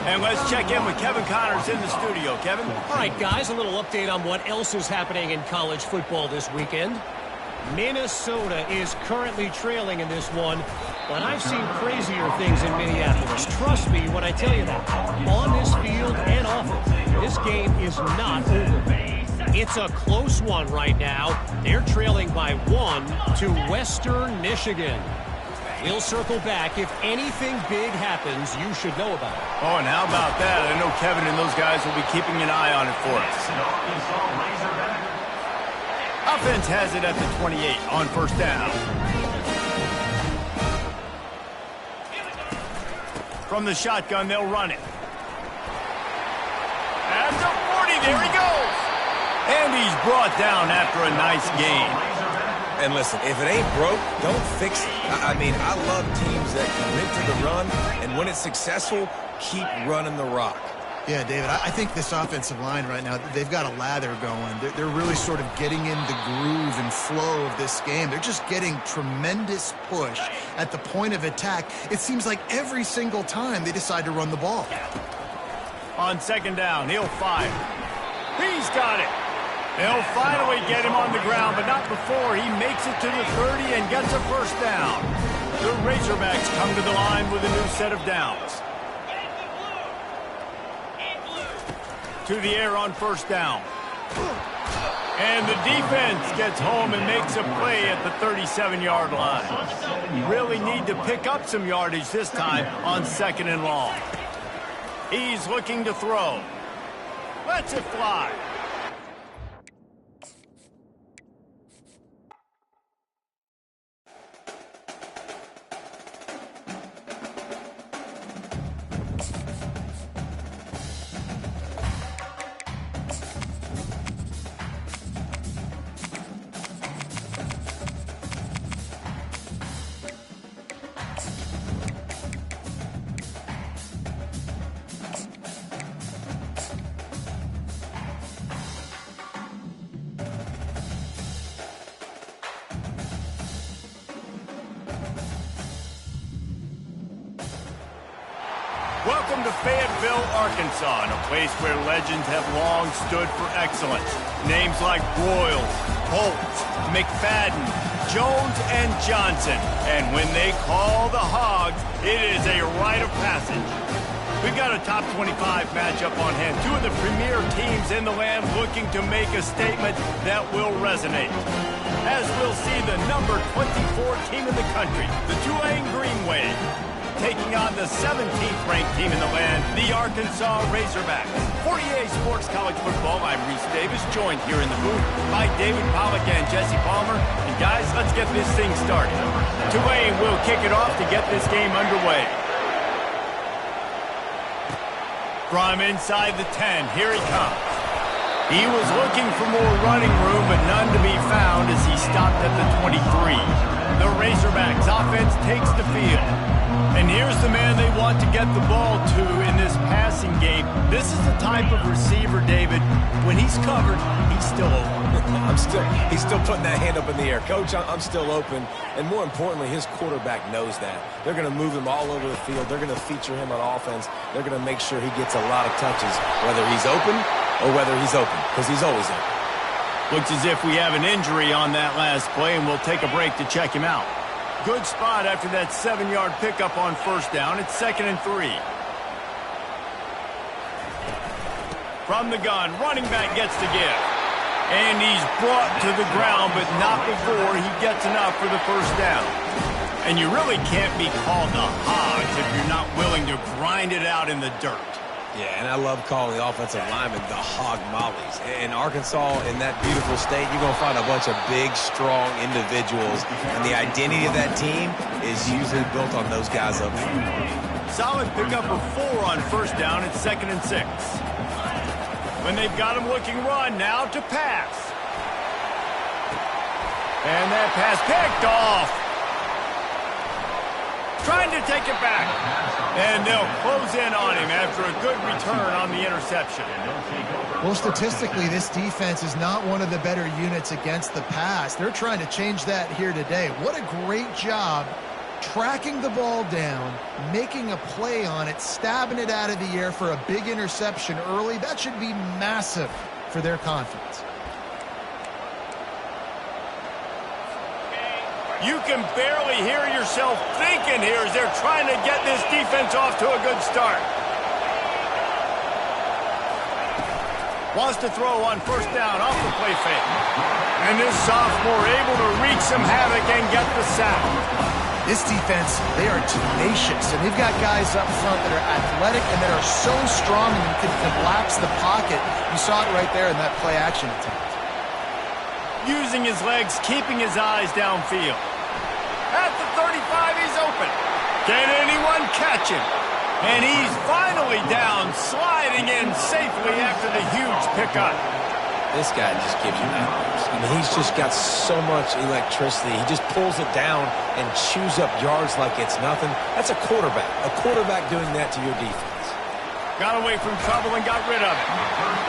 A: And let's check in with Kevin Connors in the studio. Kevin?
E: All right, guys, a little update on what else is happening in college football this weekend. Minnesota is currently trailing in this one, but I've seen crazier things in Minneapolis. Trust me when I tell you that. On this field and off it, this game is not over. It's a close one right now. They're trailing by 1 to Western Michigan. We'll circle back. If anything big happens, you should know about it.
A: Oh, and how about that? I know Kevin and those guys will be keeping an eye on it for us. Offense has it at the 28 on first down. From the shotgun, they'll run it. At the 40, there he goes. And he's brought down after a nice gain.
B: And listen, if it ain't broke, don't fix it. I mean, I love teams that commit to the run, and when it's successful, keep running the rock.
C: Yeah, David, I think this offensive line right now, they've got a lather going. They're really sort of getting in the groove and flow of this game. They're just getting tremendous push at the point of attack. It seems like every single time they decide to run the ball.
A: On second down, he'll fire. He's got it. They'll finally get him on the ground, but not before he makes it to the 30 and gets a first down. The Razorbacks come to the line with a new set of downs. To the air on first down. And the defense gets home and makes a play at the 37-yard line. Really need to pick up some yardage this time on second and long. He's looking to throw. Lets it fly. Welcome to Fayetteville, Arkansas, a place where legends have long stood for excellence. Names like Broyles, Holtz, McFadden, Jones, and Johnson. And when they call the Hogs, it is a rite of passage. We've got a top 25 matchup on hand. 2 of the premier teams in the land looking to make a statement that will resonate. As we'll see the number 24 team in the country, the Tulane Green Wave, taking on the 17th ranked team in the land, the Arkansas Razorbacks. For EA Sports College Football, I'm Reese Davis, joined here in the booth by David Pollack and Jesse Palmer. And guys, let's get this thing started. Tulane will kick it off to get this game underway. From inside the 10, here he comes. He was looking for more running room, but none to be found as he stopped at the 23. The Razorbacks offense takes the field. And here's the man they want to get the ball to in this passing game. This is the type of receiver, David, when he's covered, he's still open.
B: He's still putting that hand up in the air. Coach, I'm still open. And more importantly, his quarterback knows that. They're going to move him all over the field. They're going to feature him on offense. They're going to make sure he gets a lot of touches, whether he's open or whether he's open, because he's always open.
A: Looks as if we have an injury on that last play, and we'll take a break to check him out. Good spot after that 7-yard pickup on first down. It's 2nd and 3. From the gun, running back gets the give. And he's brought to the ground, but not before he gets enough for the first down. And you really can't be called the Hogs if you're not willing to grind it out in the dirt.
B: Yeah, and I love calling the offensive linemen the hog mollies. In Arkansas, in that beautiful state, you're going to find a bunch of big, strong individuals. And the identity of that team is usually built on those guys up front.
A: Solid pickup of 4 on first down. It's 2nd and 6. When they've got him looking run, now to pass. And that pass picked off. Trying to take it back. And they'll close in on him after a good return on the interception.
C: Well, statistically, this defense is not one of the better units against the pass. They're trying to change that here today. What a great job tracking the ball down, making a play on it, stabbing it out of the air for a big interception early. That should be massive for their confidence.
A: You can barely hear yourself thinking here as they're trying to get this defense off to a good start. Wants to throw on first down off the play fake. And this sophomore able to wreak some havoc and get the sack.
C: This defense, they are tenacious, and they've got guys up front that are athletic and that are so strong and can collapse the pocket. You saw it right there in that play action attempt.
A: Using his legs, keeping his eyes downfield. At the 35, he's open. Can anyone catch him? And he's finally down, sliding in safely after the huge pickup.
B: This guy just gives you nightmares. I mean, he's just got so much electricity. He just pulls it down and chews up yards like it's nothing. That's a quarterback. A quarterback doing that to your defense.
A: Got away from trouble and got rid of it.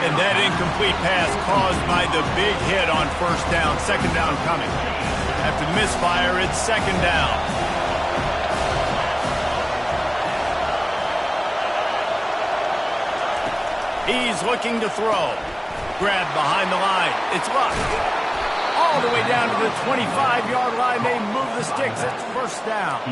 A: And that incomplete pass caused by the big hit on first down. Second down coming. After the misfire, it's second down. He's looking to throw. Grabbed behind the line. It's locked. All the way down to the 25-yard line. They move the sticks. It's first down.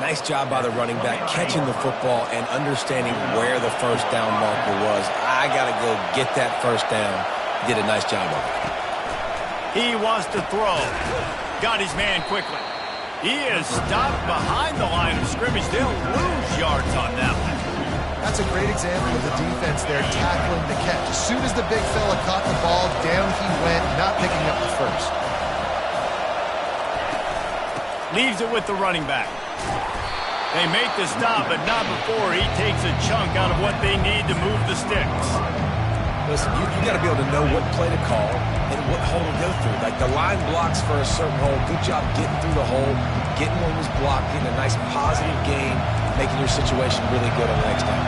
B: Nice job by the running back catching the football and understanding where the first down marker was. I got to go get that first down. He did a nice job of it.
A: He wants to throw. Got his man quickly. He is stopped behind the line of scrimmage. They'll lose yards on that one.
C: That's a great example of the defense there tackling the catch. As soon as the big fella caught the ball, down he went, not picking up the first.
A: Leaves it with the running back. They make the stop, but not before he takes a chunk out of what they need to move the sticks.
B: Listen, you got to be able to know what play to call and what hole to go through. Like the line blocks for a certain hole. Good job getting through the hole, getting what was blocked, getting a nice positive gain, making your situation really good on the next time.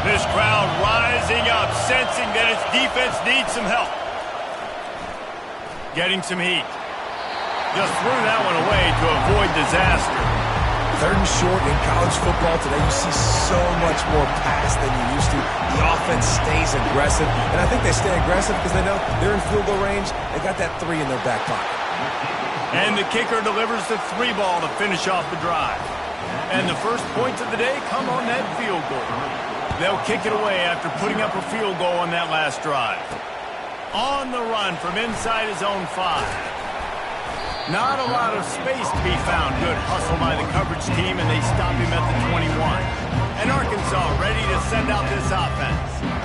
A: This crowd rising up, sensing that its defense needs some help. Getting some heat. Just threw that one away to avoid disaster.
B: Third and short in college football today, you see so much more pass than you used to. The offense stays aggressive, and I think they stay aggressive because they know they're in field goal range. They got that 3 in their back pocket.
A: And the kicker delivers the 3 ball to finish off the drive. And the first points of the day come on that field goal. They'll kick it away after putting up a field goal on that last drive. On the run from inside his own 5. Not a lot of space to be found. Good hustle by the coverage team, and they stop him at the 21. And Arkansas ready to send out this offense.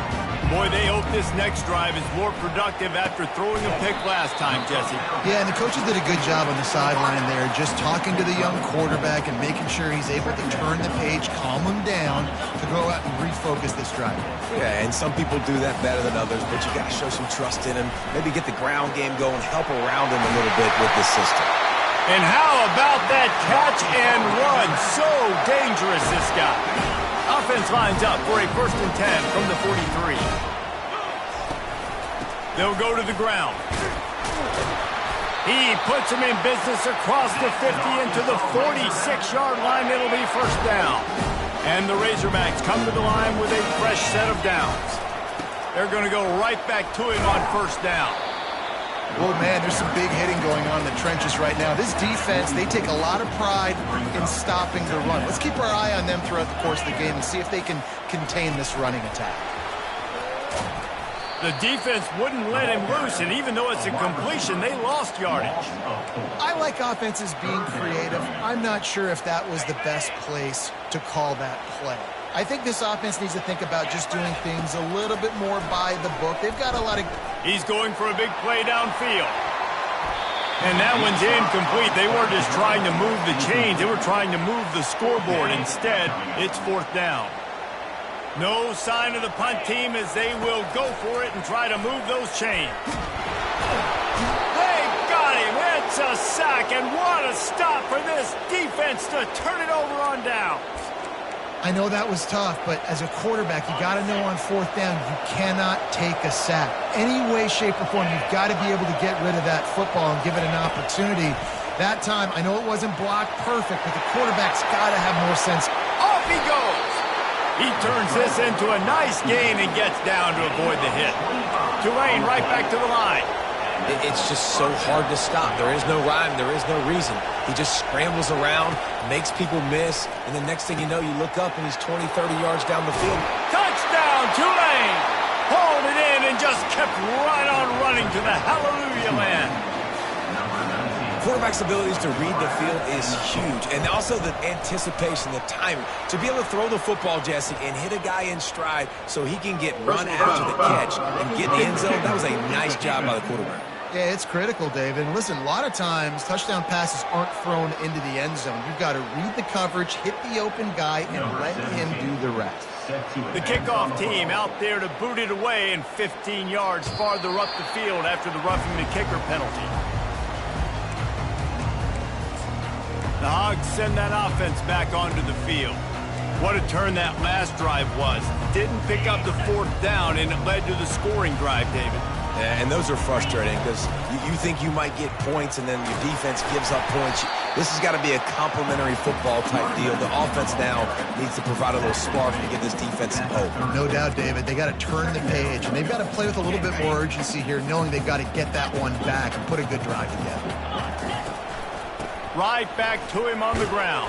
A: Boy, they hope this next drive is more productive after throwing a pick last time, Jesse.
C: Yeah, and the coaches did a good job on the sideline there, just talking to the young quarterback and making sure he's able to turn the page, calm him down, to go out and refocus this drive.
B: Yeah, and some people do that better than others, but you got to show some trust in him. Maybe get the ground game going, help around him a little bit with this system.
A: And how about that catch and run? So dangerous, this guy. Offense lines up for a 1st and 10 from the 43. They'll go to the ground. He puts him in business across the 50 into the 46-yard line. It'll be first down. And the Razorbacks come to the line with a fresh set of downs. They're going to go right back to him on first down.
C: Oh, man, there's some big hitting going on in the trenches right now. This defense, they take a lot of pride in stopping the run. Let's keep our eye on them throughout the course of the game and see if they can contain this running attack.
A: The defense wouldn't let him loose, and even though it's a completion, they lost yardage.
C: I like offenses being creative. I'm not sure if that was the best place to call that play. I think this offense needs to think about just doing things a little bit more by the book. They've got a lot of...
A: He's going for a big play downfield. And that one's incomplete. They weren't just trying to move the chains. They were trying to move the scoreboard. Instead, it's 4th down. No sign of the punt team as they will go for it and try to move those chains. They got him. It's a sack, and what a stop for this defense to turn it over on downs.
C: I know that was tough, but as a quarterback, you got to know on fourth down, you cannot take a sack. Any way, shape, or form, you've got to be able to get rid of that football and give it an opportunity. That time, I know it wasn't blocked perfect, but the quarterback's got to have more sense.
A: Off he goes. He turns this into a nice gain and gets down to avoid the hit. Tulane right back to the line.
B: It's just so hard to stop. There is no rhyme. There is no reason. He just scrambles around, makes people miss, and the next thing you know, you look up and he's 20, 30 yards down the field.
A: Touchdown, Tulane! Hauled it in and just kept right on running to the hallelujah land.
B: Quarterback's abilities to read the field is huge, and also the anticipation, the timing. To be able to throw the football, Jesse, and hit a guy in stride so he can get run after the catch and get in the end zone, that was a nice job by the quarterback.
C: Yeah, it's critical, David. And listen, a lot of times, touchdown passes aren't thrown into the end zone. You've got to read the coverage, hit the open guy, and let him do the rest.
A: The kickoff team out there to boot it away and 15 yards farther up the field after the roughing the kicker penalty. The Hogs send that offense back onto the field. What a turn that last drive was. Didn't pick up the fourth down, and it led to the scoring drive, David.
B: And those are frustrating because you think you might get points and then your defense gives up points. This has got to be a complementary football type deal. The offense now needs to provide a little spark to give this defense some hope.
C: No doubt, David. They got to turn the page, and they've got to play with a little bit more urgency here, knowing they've got to get that one back and put a good drive together.
A: Right back to him on the ground.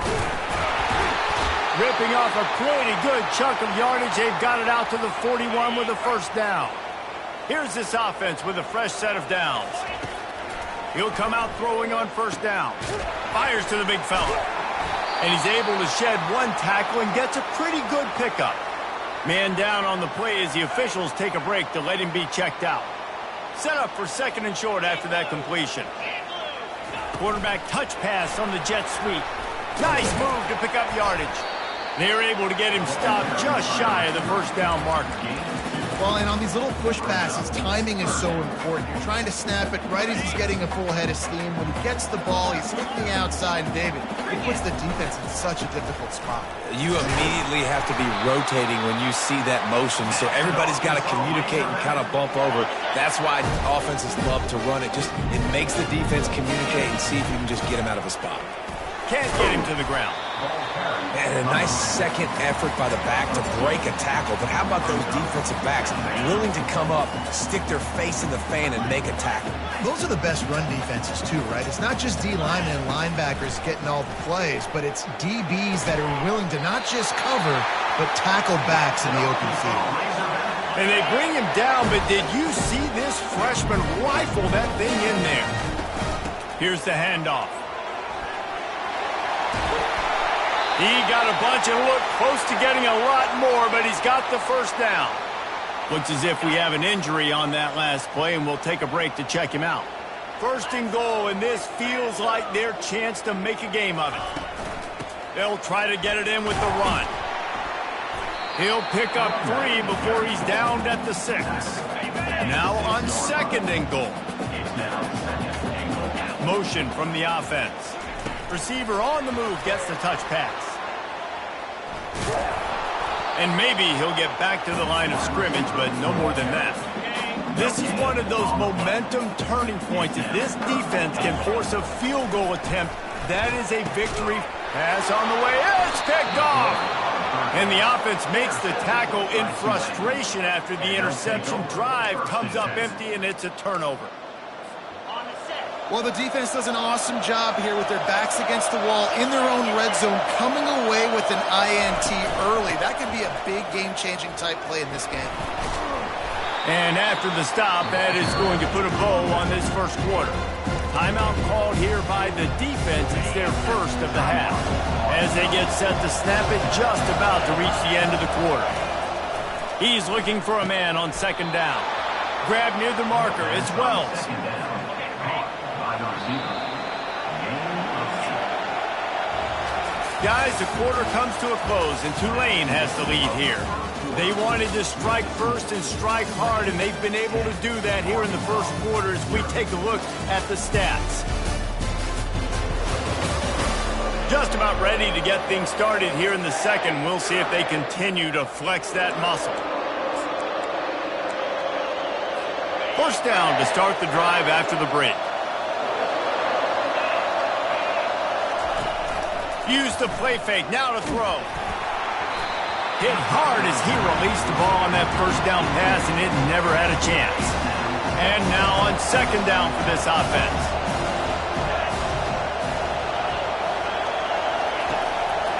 A: Ripping off a pretty good chunk of yardage. They've got it out to the 41 with a first down. Here's this offense with a fresh set of downs. He'll come out throwing on first down. Fires to the big fella. And he's able to shed one tackle and gets a pretty good pickup. Man down on the play as the officials take a break to let him be checked out. Set up for second and short after that completion. Quarterback touch pass on the jet sweep. Nice move to pick up yardage. They're able to get him stopped just shy of the first down marker.
C: Well, and on these little push passes, timing is so important. You're trying to snap it right as he's getting a full head of steam. When he gets the ball, he's hitting the outside, and David, it puts the defense in such a difficult spot.
B: You immediately have to be rotating when you see that motion, so everybody's got to communicate and kind of bump over. That's why offenses love to run it. It makes the defense communicate and see if you can just get him out of a spot.
A: Can't get him to the ground.
B: And a nice second effort by the back to break a tackle. But how about those defensive backs willing to come up, stick their face in the fan, and make a tackle?
C: Those are the best run defenses, too, right? It's not just D linemen and linebackers getting all the plays, but it's DBs that are willing to not just cover, but tackle backs in the open field.
A: And they bring him down, but did you see this freshman rifle that thing in there? Here's the handoff. He got a bunch and looked close to getting a lot more, but he's got the first down. Looks as if we have an injury on that last play, and we'll take a break to check him out. First and goal, and this feels like their chance to make a game of it. They'll try to get it in with the run. He'll pick up 3 before he's downed at the 6. Now on second and goal. Motion from the offense. Receiver on the move gets the touch pass. And maybe he'll get back to the line of scrimmage, but no more than that. This is one of those momentum turning points. If this defense can force a field goal attempt, that is a victory. Pass on the way. It's picked off. And the offense makes the tackle in frustration after the interception. Drive comes up empty, and it's a turnover.
C: Well, the defense does an awesome job here with their backs against the wall in their own red zone, coming away with an INT early. That could be a big game-changing type play in this game.
A: And after the stop, that is going to put a bow on this first quarter. Timeout called here by the defense. It's their first of the half, as they get set to snap it just about to reach the end of the quarter. He's looking for a man on second down. Grab near the marker. It's Wells. Guys, the quarter comes to a close, and Tulane has the lead here. They wanted to strike first and strike hard, and they've been able to do that here in the first quarter as we take a look at the stats. just about ready to get things started here in the second. We'll see if they continue to flex that muscle. First down to start the drive after the break. Use the play fake, now to throw. Hit hard as he released the ball on that first down pass, and it never had a chance. And now on second down for this offense.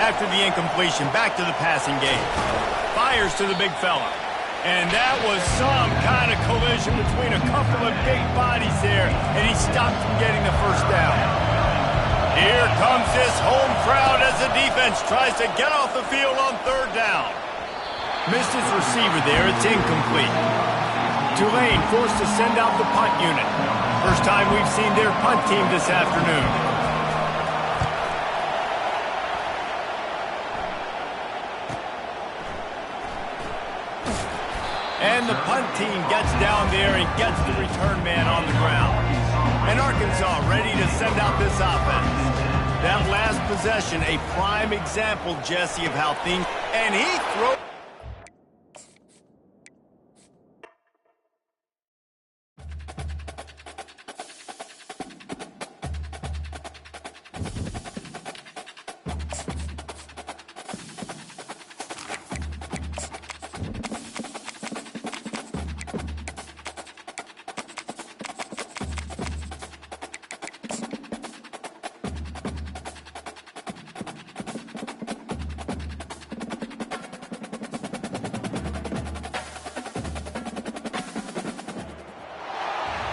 A: After the incompletion, back to the passing game. Fires to the big fella. And that was some kind of collision between a couple of big bodies there, and he stopped from getting the first down. Here comes this home crowd as the defense tries to get off the field on third down. Missed his receiver there. It's incomplete. Tulane forced to send out the punt unit. First time we've seen their punt team this afternoon. And the punt team gets down there and gets the return man on the ground. And Arkansas ready to send out this offense. That last possession, a prime example, Jesse, of how things... And he throws...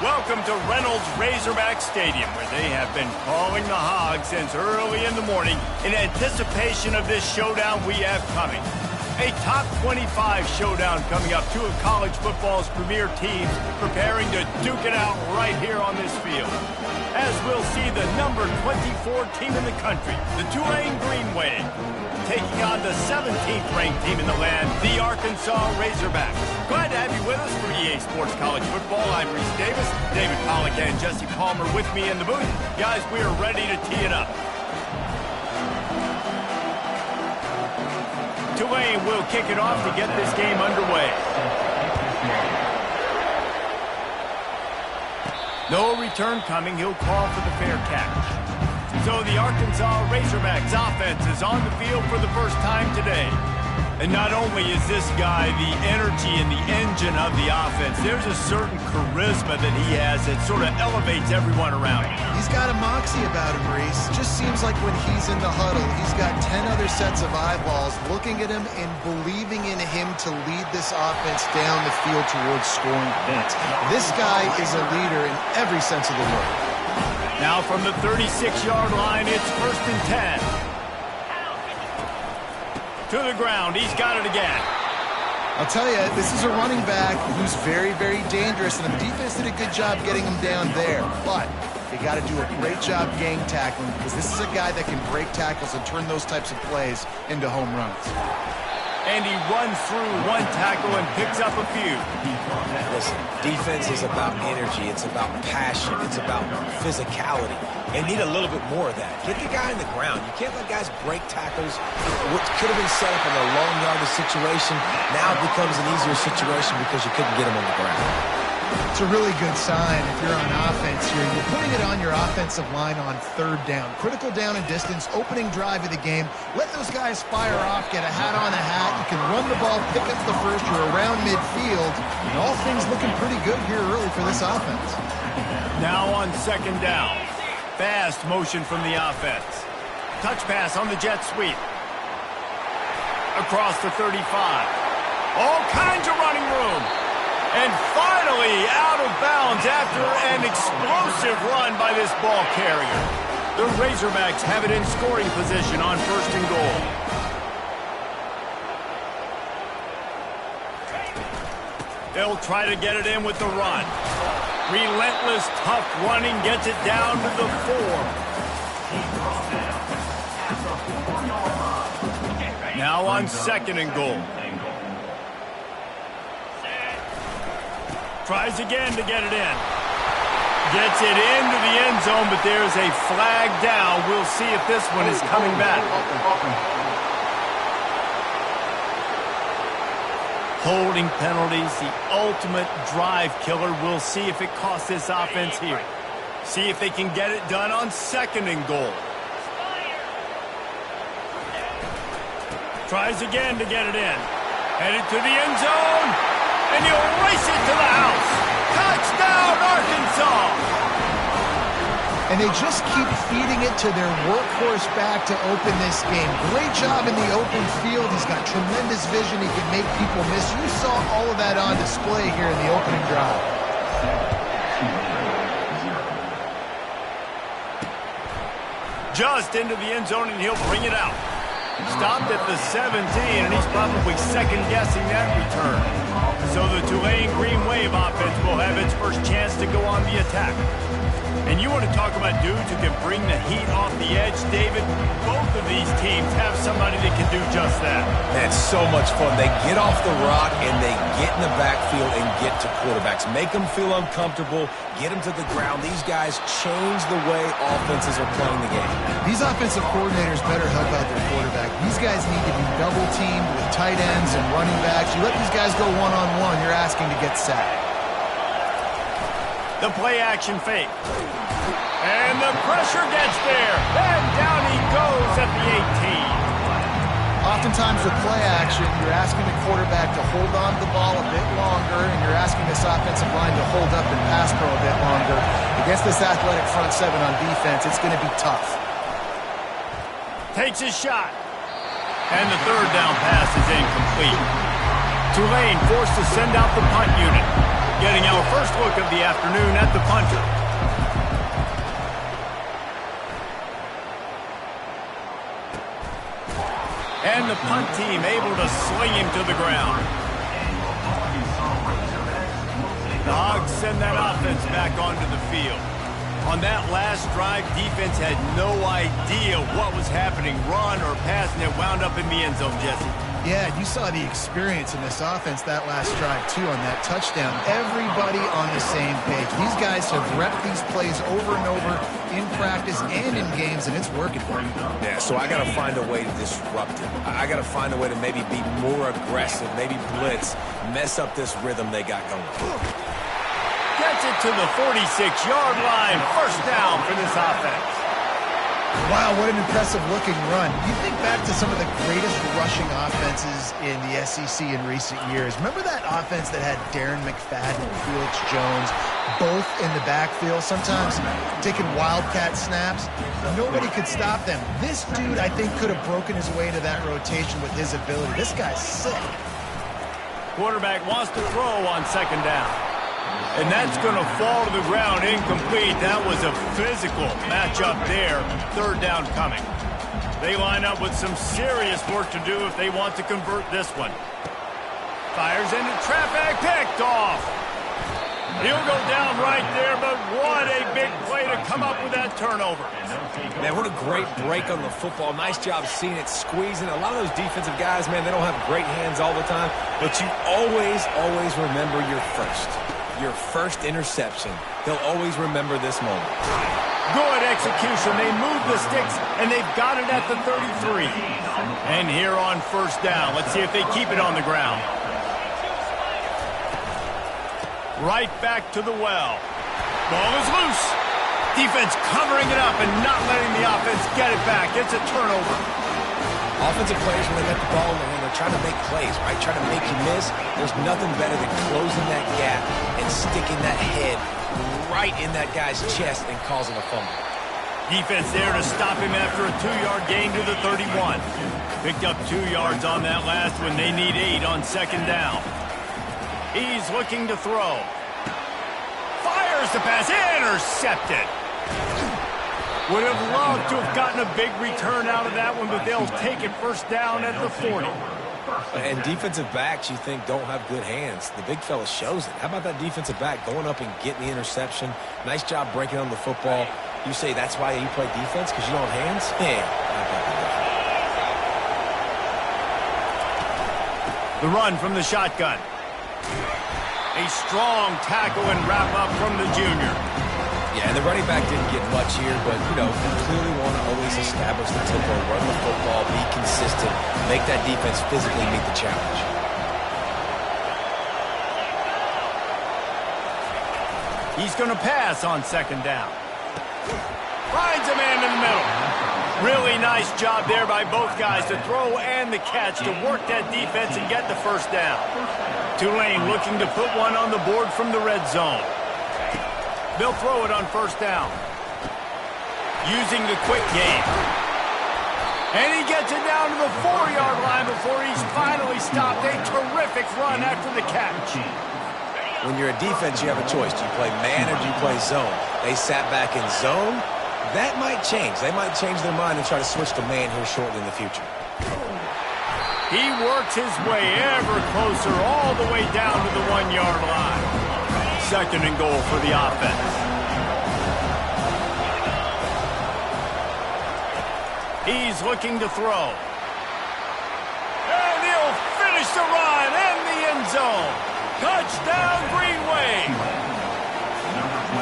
A: Welcome to Reynolds Razorback Stadium, where they have been calling the Hogs since early in the morning in anticipation of this showdown we have coming. A top 25 showdown coming up. Two of college football's premier teams preparing to duke it out right here on this field. As we'll see the number 24 team in the country, the Tulane Green Wave, taking on the 17th ranked team in the land, the Arkansas Razorbacks. Glad to have you with us for EA Sports College Football. I'm Reese Davis, David Pollack and Jesse Palmer with me in the booth. Guys, we are ready to tee it up. Tulane will kick it off to get this game underway. No return coming. He'll call for the fair catch. So the Arkansas Razorbacks offense is on the field for the first time today. And not only is this guy the energy and the engine of the offense, there's a certain charisma that he has that sort of elevates everyone around him.
C: He's got a moxie about him, Reese. Just seems like when he's in the huddle, he's got 10 other sets of eyeballs looking at him and believing in him to lead this offense down the field towards scoring points. This guy is a leader in every sense of the word.
A: Now from the 36-yard line, it's 1st and 10. To the ground, he's got it again.
C: I'll tell you, this is a running back who's very, very dangerous, and the defense did a good job getting him down there. But they got to do a great job gang tackling, because this is a guy that can break tackles and turn those types of plays into home runs.
A: And he runs through one tackle and picks up a few.
B: Listen, defense is about energy. It's about passion. It's about physicality. They need a little bit more of that. Get the guy on the ground. You can't let guys break tackles. What could have been set up in a long yardage situation now becomes an easier situation because you couldn't get him on the ground.
C: It's a really good sign if you're on offense here. You're putting it on your offensive line on third down. Critical down and distance, opening drive of the game. Let those guys fire off, get a hat on a hat. You can run the ball, pick up the first. You're around midfield. And all things looking pretty good here early for this offense.
A: Now on second down. Fast motion from the offense. Touch pass on the jet sweep. Across the 35. All kinds of running room. And finally out of bounds after an explosive run by this ball carrier. The Razorbacks have it in scoring position on 1st and goal. They'll try to get it in with the run. Relentless, tough running gets it down to the 4. Now on 2nd and goal. Tries again to get it in. Gets it into the end zone, but there's a flag down. We'll see if this one is coming back. Holding penalties, the ultimate drive killer. We'll see if it costs this offense here. See if they can get it done on 2nd and goal. Tries again to get it in. Headed to the end zone, and he'll race it to the house. Touchdown, Arkansas!
C: And they just keep feeding it to their workhorse back to open this game. Great job in the open field. He's got tremendous vision. He can make people miss. You saw all of that on display here in the opening drive.
A: Just into the end zone, and he'll bring it out. Stopped at the 17, and he's probably second-guessing that return. So the Tulane Green Wave offense will have its first chance to go on the attack. And you want to talk about dudes who can bring the heat off the edge, David? Both of these teams have somebody that can do just that.
B: That's so much fun. They get off the rock, and they get in the backfield and get to quarterbacks. Make them feel uncomfortable, get them to the ground. These guys change the way offenses are playing the game.
C: These offensive coordinators better help out their quarterback. These guys need to be double-teamed with tight ends and running backs. You let these guys go one-on-one, you're asking to get sacked.
A: The play-action fake. And the pressure gets there. And down he goes at the 18.
C: Oftentimes with play action, you're asking the quarterback to hold on to the ball a bit longer, and you're asking this offensive line to hold up and pass pro a bit longer. Against this athletic front seven on defense, it's going to be tough.
A: Takes his shot. And the 3rd down pass is incomplete. Tulane forced to send out the punt unit. Getting our first look of the afternoon at the punter. And the punt team able to sling him to the ground. The Hogs send that offense back onto the field. On that last drive, defense had no idea what was happening, run or pass, and it wound up in the end zone, Jesse.
C: Yeah, you saw the experience in this offense that last drive, too, on that touchdown. Everybody on the same page. These guys have repped these plays over and over in practice and in games, and it's working for them.
B: Yeah, so I got to find a way to disrupt it. I got to find a way to maybe be more aggressive, maybe blitz, mess up this rhythm they got going.
A: Gets it to the 46-yard line. First down for this offense.
C: Wow, what an impressive-looking run. You think back to some of the greatest rushing offenses in the SEC in recent years. Remember that offense that had Darren McFadden and Felix Jones both in the backfield, sometimes taking wildcat snaps? Nobody could stop them. This dude, I think, could have broken his way to that rotation with his ability. This guy's sick.
A: Quarterback wants to throw on 2nd down. And that's going to fall to the ground incomplete. That was a physical matchup there. 3rd down coming. They line up with some serious work to do if they want to convert this one. Fires into traffic, picked off. He'll go down right there, but what a big play to come up with that turnover.
B: Man, what a great break on the football. Nice job seeing it, squeezing. A lot of those defensive guys, man, they don't have great hands all the time, but you always remember your first interception. They'll always remember this moment.
A: Good execution. They move the sticks, and they've got it at the 33. And here on 1st down, let's see if they keep it on the ground. Right back to the well. Ball is loose. Defense covering it up and not letting the offense get it back. It's a turnover.
B: Offensive players, when they get the ball in their hand, they're trying to make plays, right? Trying to make you miss. There's nothing better than closing that gap and sticking that head right in that guy's chest and causing a fumble.
A: Defense there to stop him after a 2-yard gain to the 31. Picked up 2 yards on that last one. They need 8 on 2nd down. He's looking to throw. Fires the pass. Intercepted. Would have loved to have gotten a big return out of that one, but they'll take it 1st down at the 40.
B: And defensive backs, you think, don't have good hands. The big fella shows it. How about that defensive back going up and getting the interception? Nice job breaking on the football. You say that's why you play defense, because you don't have hands? Yeah.
A: The run from the shotgun. A strong tackle and wrap up from the junior.
B: Yeah, and the running back didn't get much here, but, you clearly want to always establish the tempo, run the football, be consistent, make that defense physically meet the challenge.
A: He's going to pass on second down. Finds a man in the middle. Really nice job there by both guys to throw and the catch to work that defense and get the first down. Tulane looking to put one on the board from the red zone. They'll throw it on first down. Using the quick game. And he gets it down to the 4-yard line before he's finally stopped. A terrific run after the catch.
B: When you're a defense, you have a choice. Do you play man or do you play zone? They sat back in zone. That might change. They might change their mind and try to switch to man here shortly in the future.
A: He works his way ever closer all the way down to the 1-yard line. Second and goal for the offense. He's looking to throw. And he'll finish the run in the end zone. Touchdown, Green Wave!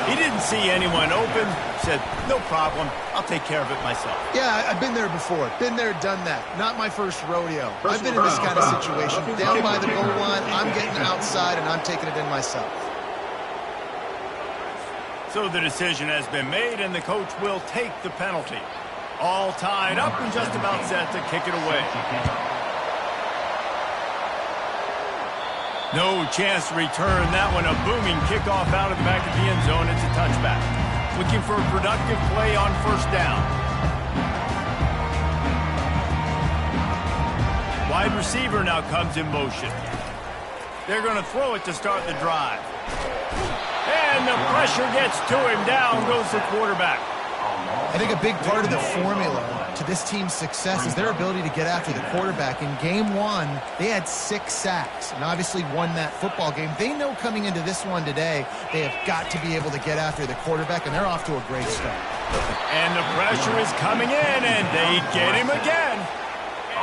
A: He didn't see anyone open. Said, no problem. I'll take care of it myself.
C: Yeah, I've been there before. Been there, done that. Not my first rodeo. I've been in this kind of situation. Down by the goal line, I'm getting outside, and I'm taking it in myself.
A: So the decision has been made, and the coach will take the penalty. All tied up and just about set to kick it away. No chance to return that one. A booming kickoff out of the back of the end zone. It's a touchback. Looking for a productive play on first down. Wide receiver now comes in motion. They're going to throw it to start the drive. And the pressure gets to him. Down goes the quarterback.
C: I think a big part of the formula to this team's success is their ability to get after the quarterback. In game one, they had 6 sacks and obviously won that football game. They know coming into this one today, they have got to be able to get after the quarterback, and they're off to a great start.
A: And the pressure is coming in, and they get him again.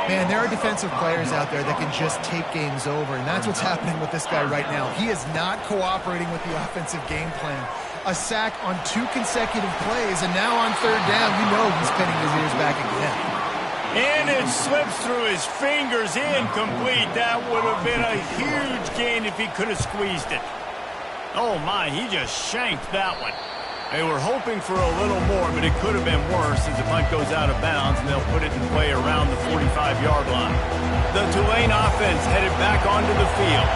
C: Man, there are defensive players out there that can just take games over, and that's what's happening with this guy right now. He is not cooperating with the offensive game plan. A sack on 2 consecutive plays, and now on third down, you know he's pinning his ears back again.
A: And it slips through his fingers, incomplete. That would have been a huge gain if he could have squeezed it. Oh my, he just shanked that one. They were hoping for a little more, but it could have been worse as the punt goes out of bounds, and they'll put it in play around the 45-yard line. The Tulane offense headed back onto the field.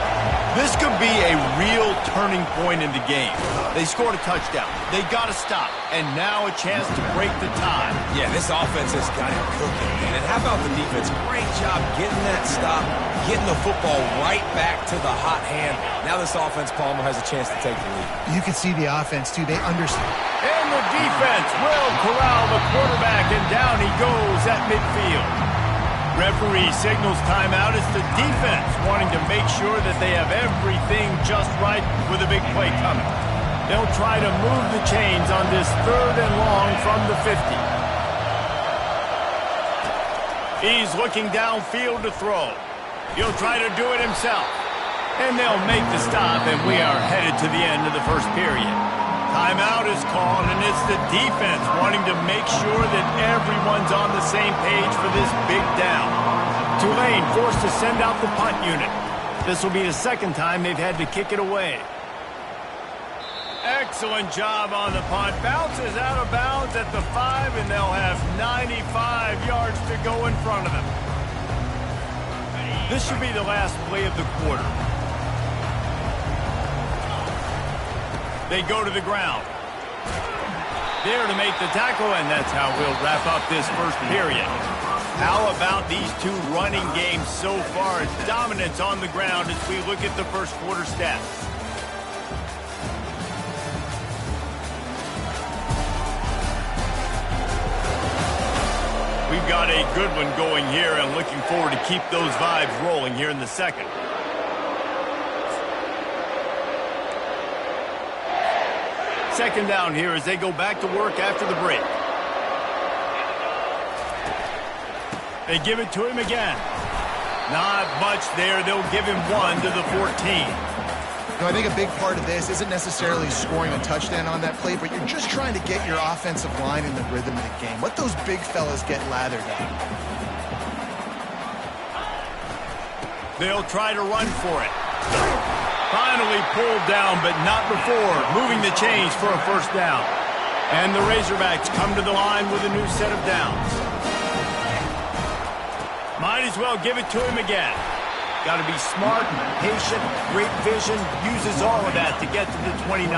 A: This could be a real turning point in the game. They scored a touchdown. They got to stop, and now a chance to break the tie.
B: Yeah, this offense has got it cooking, man. And how about the defense? Great job getting that stop, getting the football right back to the hot hand. Now this offense, Palmer, has a chance to take the lead.
C: You can see the offense, too. They understand.
A: And the defense will corral the quarterback, and down he goes at midfield. Referee signals timeout. It's the defense wanting to make sure that they have everything just right with a big play coming. They'll try to move the chains on this third and long from the 50. He's looking downfield to throw. He'll try to do it himself. And they'll make the stop, and we are headed to the end of the first period. Timeout is called, and it's the defense wanting to make sure that everyone's on the same page for this big down. Tulane forced to send out the punt unit. This will be the second time they've had to kick it away. Excellent job on the punt. Bounces out of bounds at the 5, and they'll have 95 yards to go in front of them. This should be the last play of the quarter. They go to the ground. There to make the tackle, and that's how we'll wrap up this first period. How about these two running games so far? Dominance on the ground as we look at the first quarter stats. We've got a good one going here, and looking forward to keep those vibes rolling here in the second. Second down here as they go back to work after the break. They give it to him again. Not much there. They'll give him 1 to the 14.
C: You know, I think a big part of this isn't necessarily scoring a touchdown on that play, but you're just trying to get your offensive line in the rhythm of the game. Let those big fellas get lathered up.
A: They'll try to run for it. Finally pulled down, but not before moving the chains for a first down. And the Razorbacks come to the line with a new set of downs. Might as well give it to him again. Got to be smart, patient, great vision, uses all of that to get to the 29.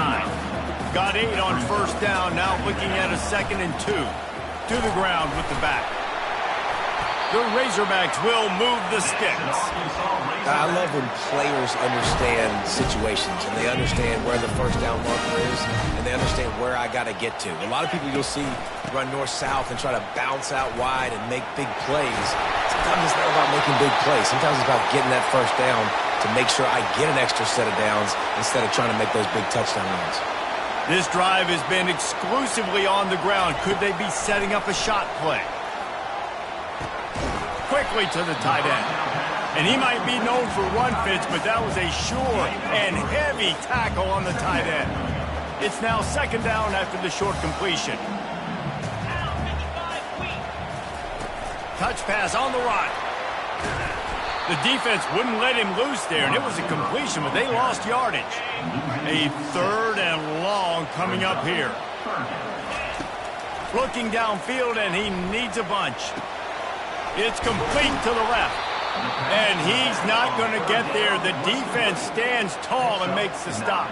A: Got 8 on first down, now looking at a 2nd and 2. To the ground with the back. The Razorbacks will move the sticks.
B: I love when players understand situations and they understand where the first down marker is and they understand where I got to get to. A lot of people you'll see run north-south and try to bounce out wide and make big plays. Sometimes it's not about making big plays. Sometimes it's about getting that first down to make sure I get an extra set of downs instead of trying to make those big touchdown runs.
A: This drive has been exclusively on the ground. Could they be setting up a shot play? Quickly to the tight end. And he might be known for run fits, but that was a sure and heavy tackle on the tight end. It's now 2nd down after the short completion. Touch pass on the run. The defense wouldn't let him loose there, and it was a completion, but they lost yardage. A 3rd and long coming up here. Looking downfield, and he needs a bunch. It's complete to the left. And he's not going to get there. The defense stands tall and makes the stop.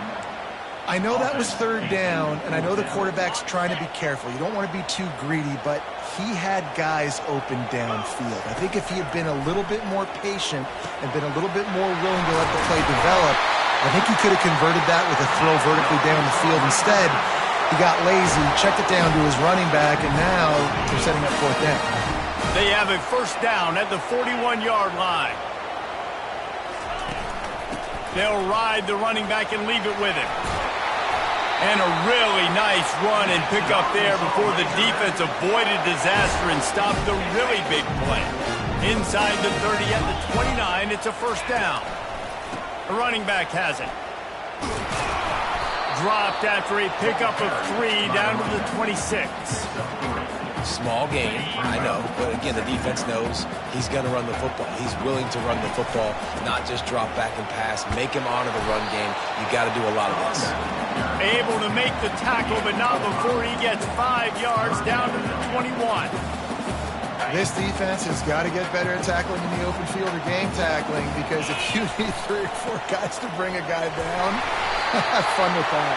C: I know that was 3rd down, and I know the quarterback's trying to be careful. You don't want to be too greedy, but he had guys open downfield. I think if he had been a little bit more patient and been a little bit more willing to let the play develop, I think he could have converted that with a throw vertically down the field. Instead, he got lazy, checked it down to his running back, and now they're setting up 4th down.
A: They have a first down at the 41-yard line. They'll ride the running back and leave it with him. And a really nice run and pick up there before the defense avoided disaster and stopped the really big play. Inside the 30 at the 29, it's a first down. The running back has it. Dropped after a pickup of 3 down to the 26.
B: Small gain, I know, but again, the defense knows he's going to run the football. He's willing to run the football, not just drop back and pass, make him honor the run game. You got to do a lot of this.
A: Able to make the tackle, but not before he gets 5 yards down to the 21.
C: This defense has got to get better at tackling in the open field or game tackling, because if you need 3 or 4 guys to bring a guy down, have fun with that.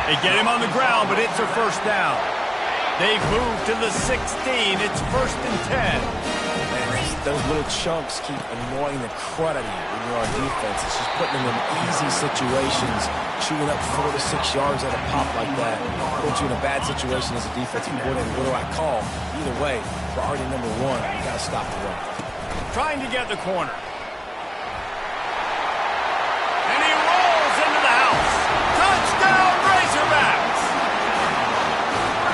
A: They get him on the ground, but it's a first down. They've moved to the 16. It's 1st and 10.
B: Man, those little chunks keep annoying the crud out of you when you're on defense. It's just putting them in easy situations, chewing up 4 to 6 yards at a pop like that. Put you in a bad situation as a defensive coordinator. What do I call? Either way, priority number 1, you got to stop the run.
A: Trying to get the corner. And he rolls into the house. Touchdown, Razorbacks!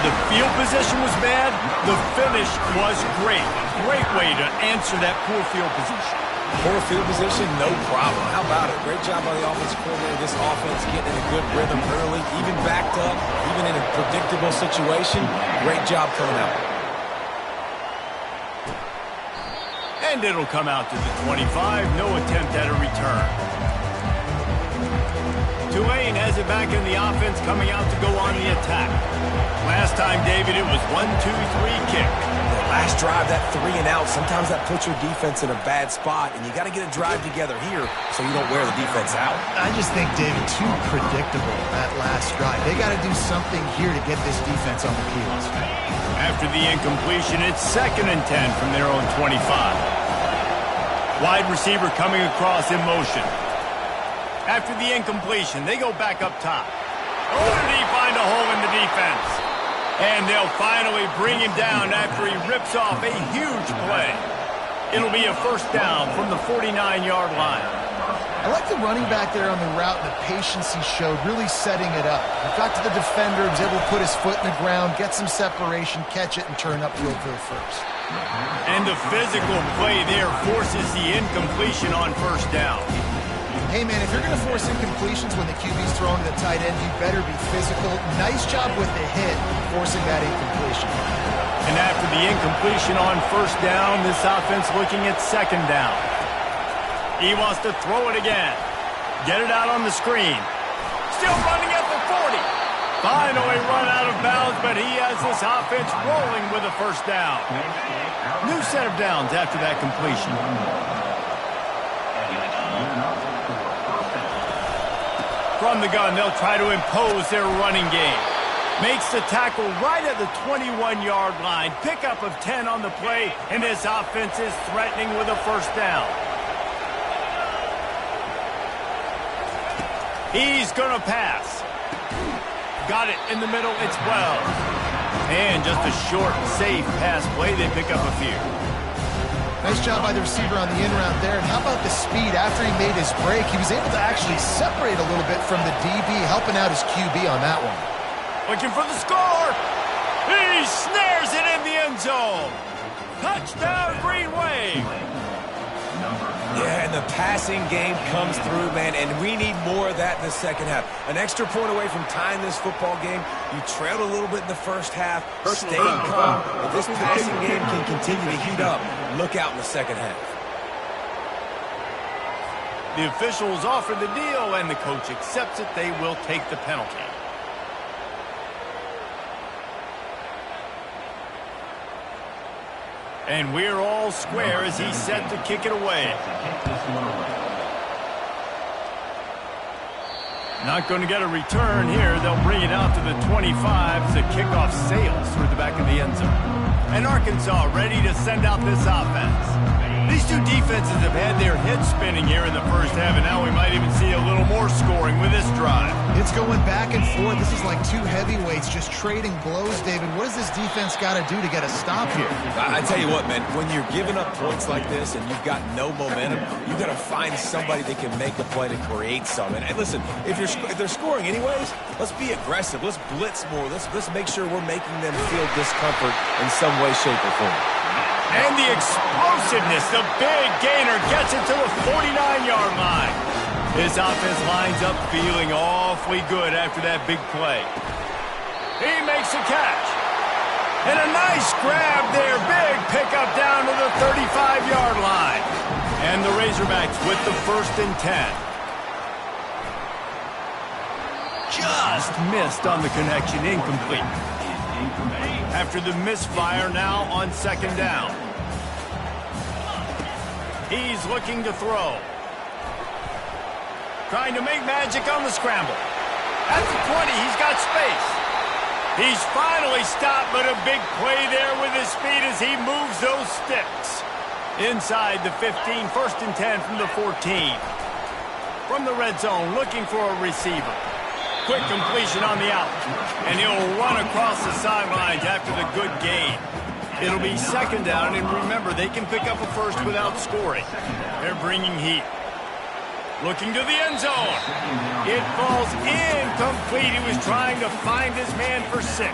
A: The field position was bad. The finish was great. Great way to answer that poor field position.
B: Poor field position, no problem. How about it? Great job by the offensive coordinator. This offense getting in a good rhythm early, even backed up, even in a predictable situation. Great job coming out.
A: And it'll come out to the 25. No attempt at a return. Tulane has it back in the offense, coming out to go on the attack. Last time, David, it was 1-2-3 kick.
B: The last drive, that 3 and out, sometimes that puts your defense in a bad spot, and you got to get a drive together here so you don't wear the defense out.
C: I just think, David, too predictable, that last drive. They got to do something here to get this defense on their heels.
A: After the incompletion, it's 2nd and 10 from their own 25. Wide receiver coming across in motion. After the incompletion, they go back up top. Oh, did he find a hole in the defense? And they'll finally bring him down after he rips off a huge play. It'll be a first down from the 49-yard line.
C: I like the running back there on the route and the patience he showed, really setting it up. He got to the defender, was able to put his foot in the ground, get some separation, catch it, and turn upfield for a first.
A: And the physical play there forces the incompletion on first down.
C: Hey, man, if you're going to force incompletions when the QB's throwing to the tight end, you better be physical. Nice job with the hit, forcing that incompletion.
A: And after the incompletion on first down, this offense looking at second down. He wants to throw it again. Get it out on the screen. Still running at the 40. Finally run out of bounds, but he has this offense rolling with a first down. New set of downs after that completion. From the gun, they'll try to impose their running game. Makes the tackle right at the 21-yard line. Pickup of 10 on the play, and this offense is threatening with a first down. He's going to pass. Got it in the middle. It's well. And just a short, safe pass play. They pick up a few.
C: Nice job by the receiver on the in-route there. And how about the speed? After he made his break, he was able to actually separate a little bit from the DB, helping out his QB on that one.
A: Looking for the score. He snares it in the end zone. Touchdown, Green Wave.
B: Yeah, and the passing game comes through, man, and we need more of that in the second half. An extra point away from tying this football game. You trailed a little bit in the first half, stayed calm. If this passing game can continue to heat up, look out in the second half.
A: The officials offer the deal, and the coach accepts it. They will take the penalty. And we're all square as he's set to kick it away. Not going to get a return here. They'll bring it out to the 25 as the kickoff sails through the back of the end zone. And Arkansas ready to send out this offense. These two defenses have had their heads spinning here in the first half, and now we might even see a little more scoring with this drive.
C: It's going back and forth. This is like two heavyweights just trading blows, David. What does this defense got to do to get a stop here?
B: I tell you what, man, when you're giving up points like this and you've got no momentum, you've got to find somebody that can make a play to create something. And listen, if they're scoring anyways, let's be aggressive. Let's blitz more. Let's make sure we're making them feel discomfort in some way, shape, or form.
A: And the explosiveness, the big gainer gets it to the 49-yard line. This offense lines up feeling awfully good after that big play. He makes a catch. And a nice grab there. Big pickup down to the 35-yard line. And the Razorbacks with the 1st and 10. Just missed on the connection, incomplete. After the misfire, now on 2nd down. He's looking to throw. Trying to make magic on the scramble. At the 20, he's got space. He's finally stopped, but a big play there with his speed as he moves those sticks. Inside the 15, 1st and 10 from the 14. From the red zone, looking for a receiver. Quick completion on the out. And he'll run across the sidelines after the good gain. It'll be 2nd down, and remember, they can pick up a first without scoring. They're bringing heat. Looking to the end zone. It falls incomplete. He was trying to find his man for 6.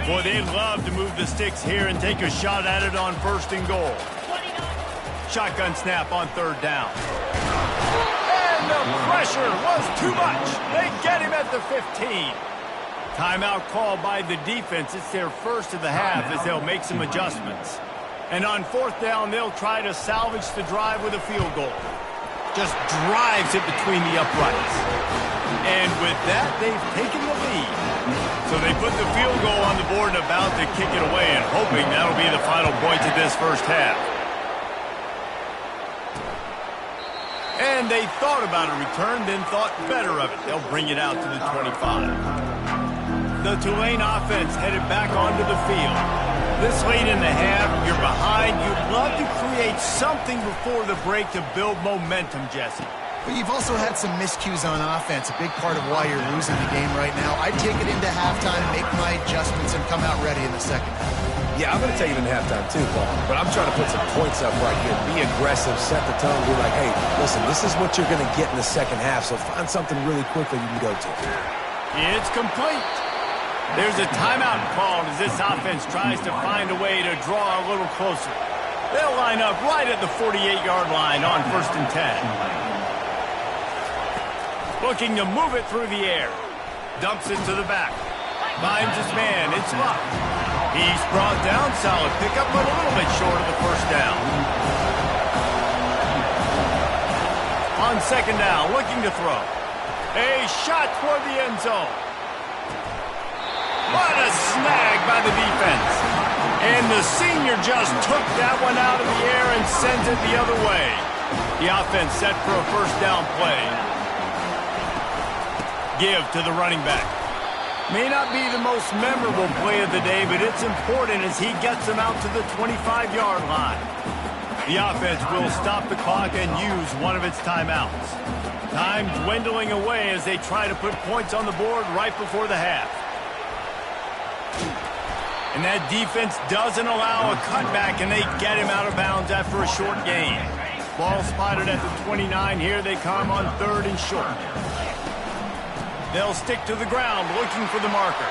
A: Boy, they'd love to move the sticks here and take a shot at it on 1st and goal. Shotgun snap on 3rd down. And the pressure was too much. They get him at the 15. Timeout called by the defense. It's their first of the half as they'll make some adjustments. And on 4th down, they'll try to salvage the drive with a field goal. Just drives it between the uprights. And with that, they've taken the lead. So they put the field goal on the board and about to kick it away, and hoping that'll be the final point to this first half. And they thought about a return, then thought better of it. They'll bring it out to the 25. The Tulane offense headed back onto the field. This late in the half, you're behind. You'd love to create something before the break to build momentum, Jesse.
C: But you've also had some miscues on offense, a big part of why you're losing the game right now. I'd take it into halftime, make my adjustments, and come out ready in the second half.
B: Yeah, I'm going to take it in halftime too, Paul. But I'm trying to put some points up right here. Be aggressive, set the tone, be like, hey, listen, this is what you're going to get in the second half, so find something really quickly you can go to.
A: It's complete. There's a timeout called as this offense tries to find a way to draw a little closer. They'll line up right at the 48-yard line on 1st and 10. Looking to move it through the air. Dumps it to the back. Finds his man. It's locked. He's brought down. Solid pickup, but a little bit short of the first down. On second down, looking to throw. A shot toward the end zone. What a snag by the defense. And the senior just took that one out of the air and sends it the other way. The offense set for a first down play. Give to the running back. May not be the most memorable play of the day, but it's important as he gets them out to the 25-yard line. The offense will stop the clock and use one of its timeouts. Time dwindling away as they try to put points on the board right before the half. And that defense doesn't allow a cutback, and they get him out of bounds after a short gain. Ball spotted at the 29. Here they come on third and short. They'll stick to the ground looking for the marker.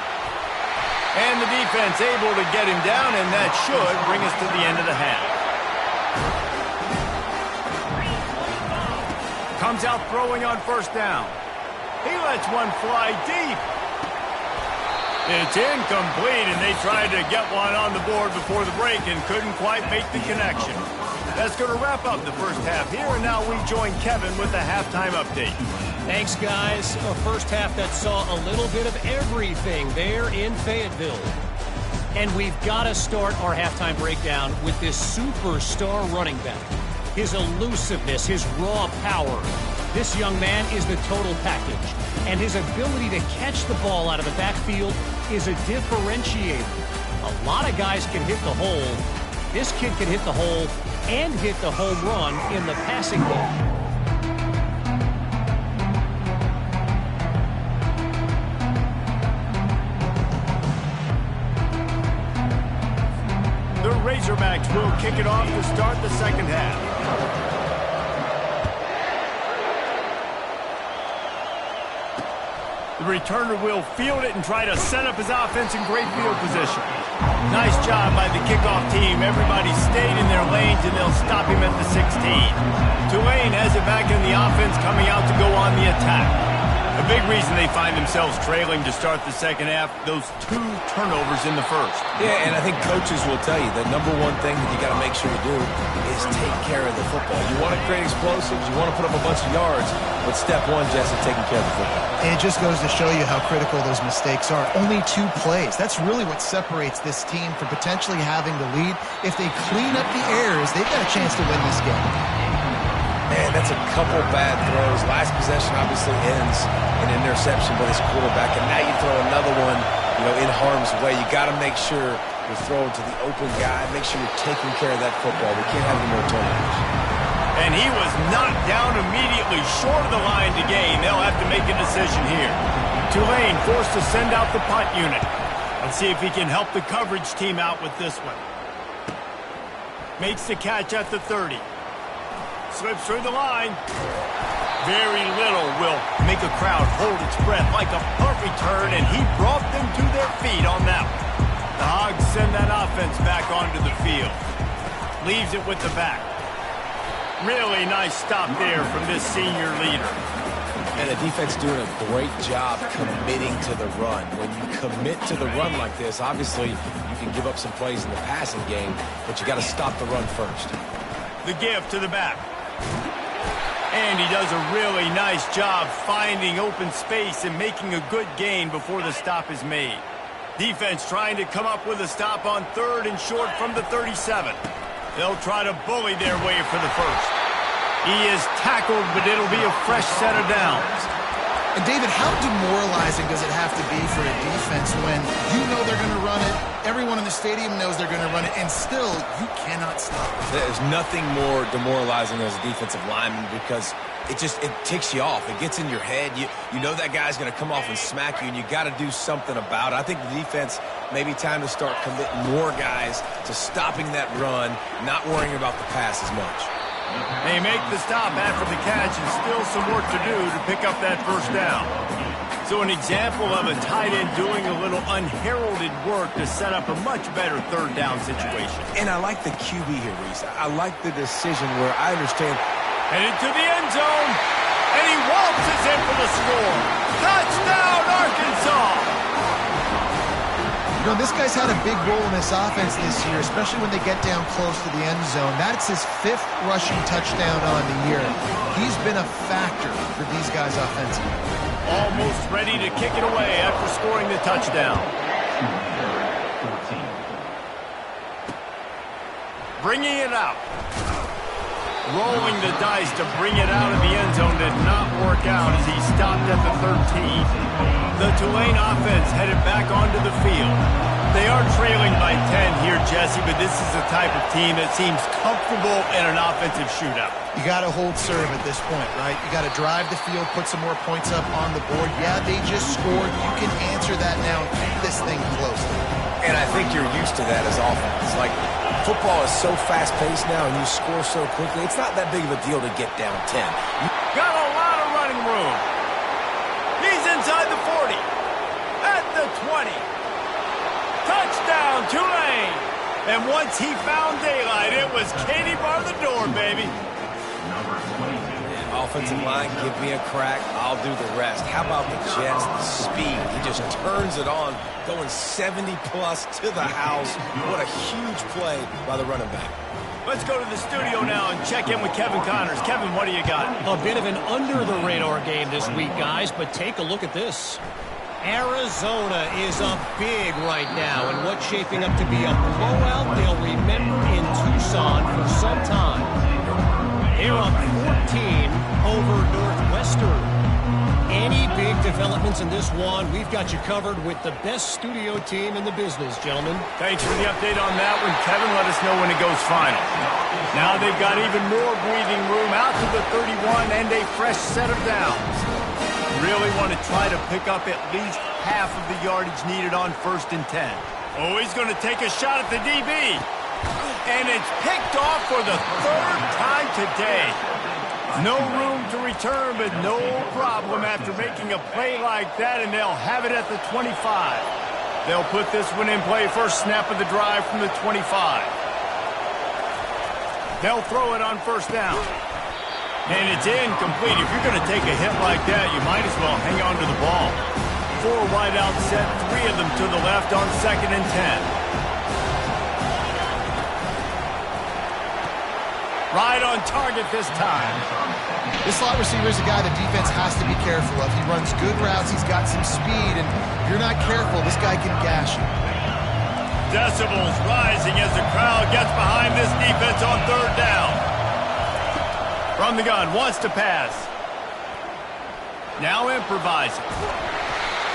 A: And the defense able to get him down, and that should bring us to the end of the half. Comes out throwing on first down. He lets one fly deep. It's incomplete, and they tried to get one on the board before the break and couldn't quite make the connection. That's going to wrap up the first half here, and now we join Kevin with the halftime update.
E: Thanks, guys. A first half that saw a little bit of everything there in Fayetteville. And we've got to start our halftime breakdown with this superstar running back. His elusiveness, his raw power. This young man is the total package. And his ability to catch the ball out of the backfield is a differentiator. A lot of guys can hit the hole. This kid can hit the hole and hit the home run in the passing game.
A: The Razorbacks will kick it off to start the second half. The returner will field it and try to set up his offense in great field position. Nice job by the kickoff team. Everybody stayed in their lanes, and they'll stop him at the 16. Tulane has it back in the offense, coming out to go on the attack. A big reason they find themselves trailing to start the second half, those 2 turnovers in the first.
B: Yeah, and I think coaches will tell you the number one thing that you got to make sure you do is take care of the football. You want to create explosives, you want to put up a bunch of yards, but step one, Jesse, taking care of the football.
C: And it just goes to show you how critical those mistakes are. Only 2 plays. That's really what separates this team from potentially having the lead. If they clean up the errors, they've got a chance to win this game.
B: Man, that's a couple bad throws. Last possession obviously ends in an interception by this quarterback, and now you throw another one, in harm's way. You got to make sure you're throwing to the open guy. Make sure you're taking care of that football. We can't have any more turnovers.
A: And he was knocked down immediately short of the line to gain. They'll have to make a decision here. Tulane forced to send out the punt unit. Let's see if he can help the coverage team out with this one. Makes the catch at the 30. Slips through the line. Very little will make a crowd hold its breath like a punt return, and he brought them to their feet on that one. The Hogs send that offense back onto the field. Leaves it with the back. Really nice stop there from this senior leader.
B: And the defense doing a great job committing to the run. When you commit to the run like this, obviously you can give up some plays in the passing game, but you got to stop the run first.
A: The give to the back. And he does a really nice job finding open space and making a good gain before the stop is made. Defense trying to come up with a stop on third and short from the 37. They'll try to bully their way for the first. He is tackled, but it'll be a fresh set of downs.
C: And David, how demoralizing does it have to be for a defense when you know they're going to run it, everyone in the stadium knows they're going to run it, and still you cannot stop it?
B: There's nothing more demoralizing as a defensive lineman because it ticks you off. It gets in your head. You know that guy's going to come off and smack you, and you got to do something about it. I think the defense maybe time to start committing more guys to stopping that run, not worrying about the pass as much.
A: They make the stop after the catch, and still some work to do to pick up that first down. So an example of a tight end doing a little unheralded work to set up a much better third down situation.
B: And I like the QB here, Reese. I like the decision where I understand.
A: Headed to the end zone. And he waltzes in for the score. Touchdown, Arkansas!
C: You know, this guy's had a big role in this offense this year, especially when they get down close to the end zone. That's his 5th rushing touchdown on the year. He's been a factor for these guys offensively.
A: Almost ready to kick it away after scoring the touchdown. Bringing it out. Rolling the dice to bring it out of the end zone did not work out as he stopped at the 13. The Tulane offense headed back onto the field. They are trailing by 10 here, Jesse, but this is the type of team that seems comfortable in an offensive shootout.
C: You got to hold serve at this point, right? You got to drive the field, put some more points up on the board. Yeah, they just scored. You can answer that now and keep this thing close.
B: And I think you're used to that as offense. Like, football is so fast-paced now and you score so quickly, it's not that big of a deal to get down 10.
A: Got a lot of running room. He's inside the 40. At the 20. Touchdown, Tulane. And once he found daylight, it was Katie bar the door, baby.
B: Offensive line, give me a crack, I'll do the rest. How about the Jets, the speed? He just turns it on, going 70-plus to the house. What a huge play by the running back.
A: Let's go to the studio now and check in with Kevin Connors. Kevin, what do you got?
E: A bit of an under-the-radar game this week, guys, but take a look at this. Arizona is up big right now, and what's shaping up to be a blowout they'll remember in Tucson for some time. They're up 14 over Northwestern. Any big developments in this one, we've got you covered with the best studio team in the business, gentlemen.
A: Thanks for the update on that one, Kevin. Let us know when it goes final. Now they've got even more breathing room out to the 31 and a fresh set of downs. Really want to try to pick up at least half of the yardage needed on 1st and 10. Oh, he's going to take a shot at the DB. And it's picked off for the 3rd time today. No room to return, but no problem after making a play like that, and they'll have it at the 25. They'll put this one in play first snap of the drive from the 25. They'll throw it on 1st down. And it's incomplete. If you're going to take a hit like that, you might as well hang on to the ball. 4 wide out set, 3 of them to the left on 2nd and 10. Right on target this time.
C: This slot receiver is a guy the defense has to be careful of. He runs good routes, he's got some speed, and if you're not careful, this guy can gash you.
A: Decibels rising as the crowd gets behind this defense on 3rd down. From the gun, wants to pass. Now improvising.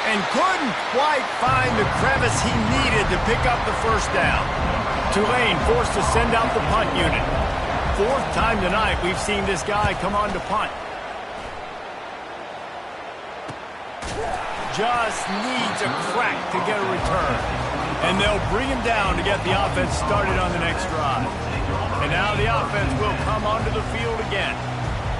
A: And couldn't quite find the crevice he needed to pick up the 1st down. Tulane forced to send out the punt unit. 4th time tonight we've seen this guy come on to punt. Just needs a crack to get a return. And they'll bring him down to get the offense started on the next drive. And now the offense will come onto the field again.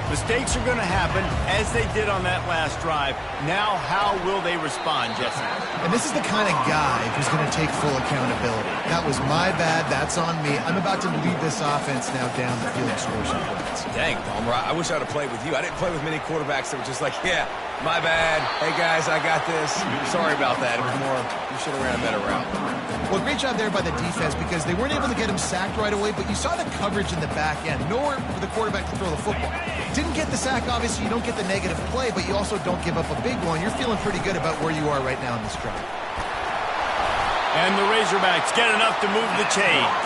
A: Mistakes are going to happen, as they did on that last drive. Now, how will they respond, Jesse?
C: And this is the kind of guy who's going to take full accountability. That was my bad. That's on me. I'm about to lead this offense now down the field and score some points.
B: Dang, Palmer, I wish I'd have played with you. I didn't play with many quarterbacks that were just like, yeah, my bad. Hey, guys, I got this. Sorry about that. It was more, you should have ran a better route.
C: Well, great job there by the defense because they weren't able to get him sacked right away, but you saw the coverage in the back end. Nowhere for the quarterback to throw the football. Didn't get the sack, obviously. You don't get the negative play, but you also don't give up a big one. You're feeling pretty good about where you are right now in this drive.
A: And the Razorbacks get enough to move the chains.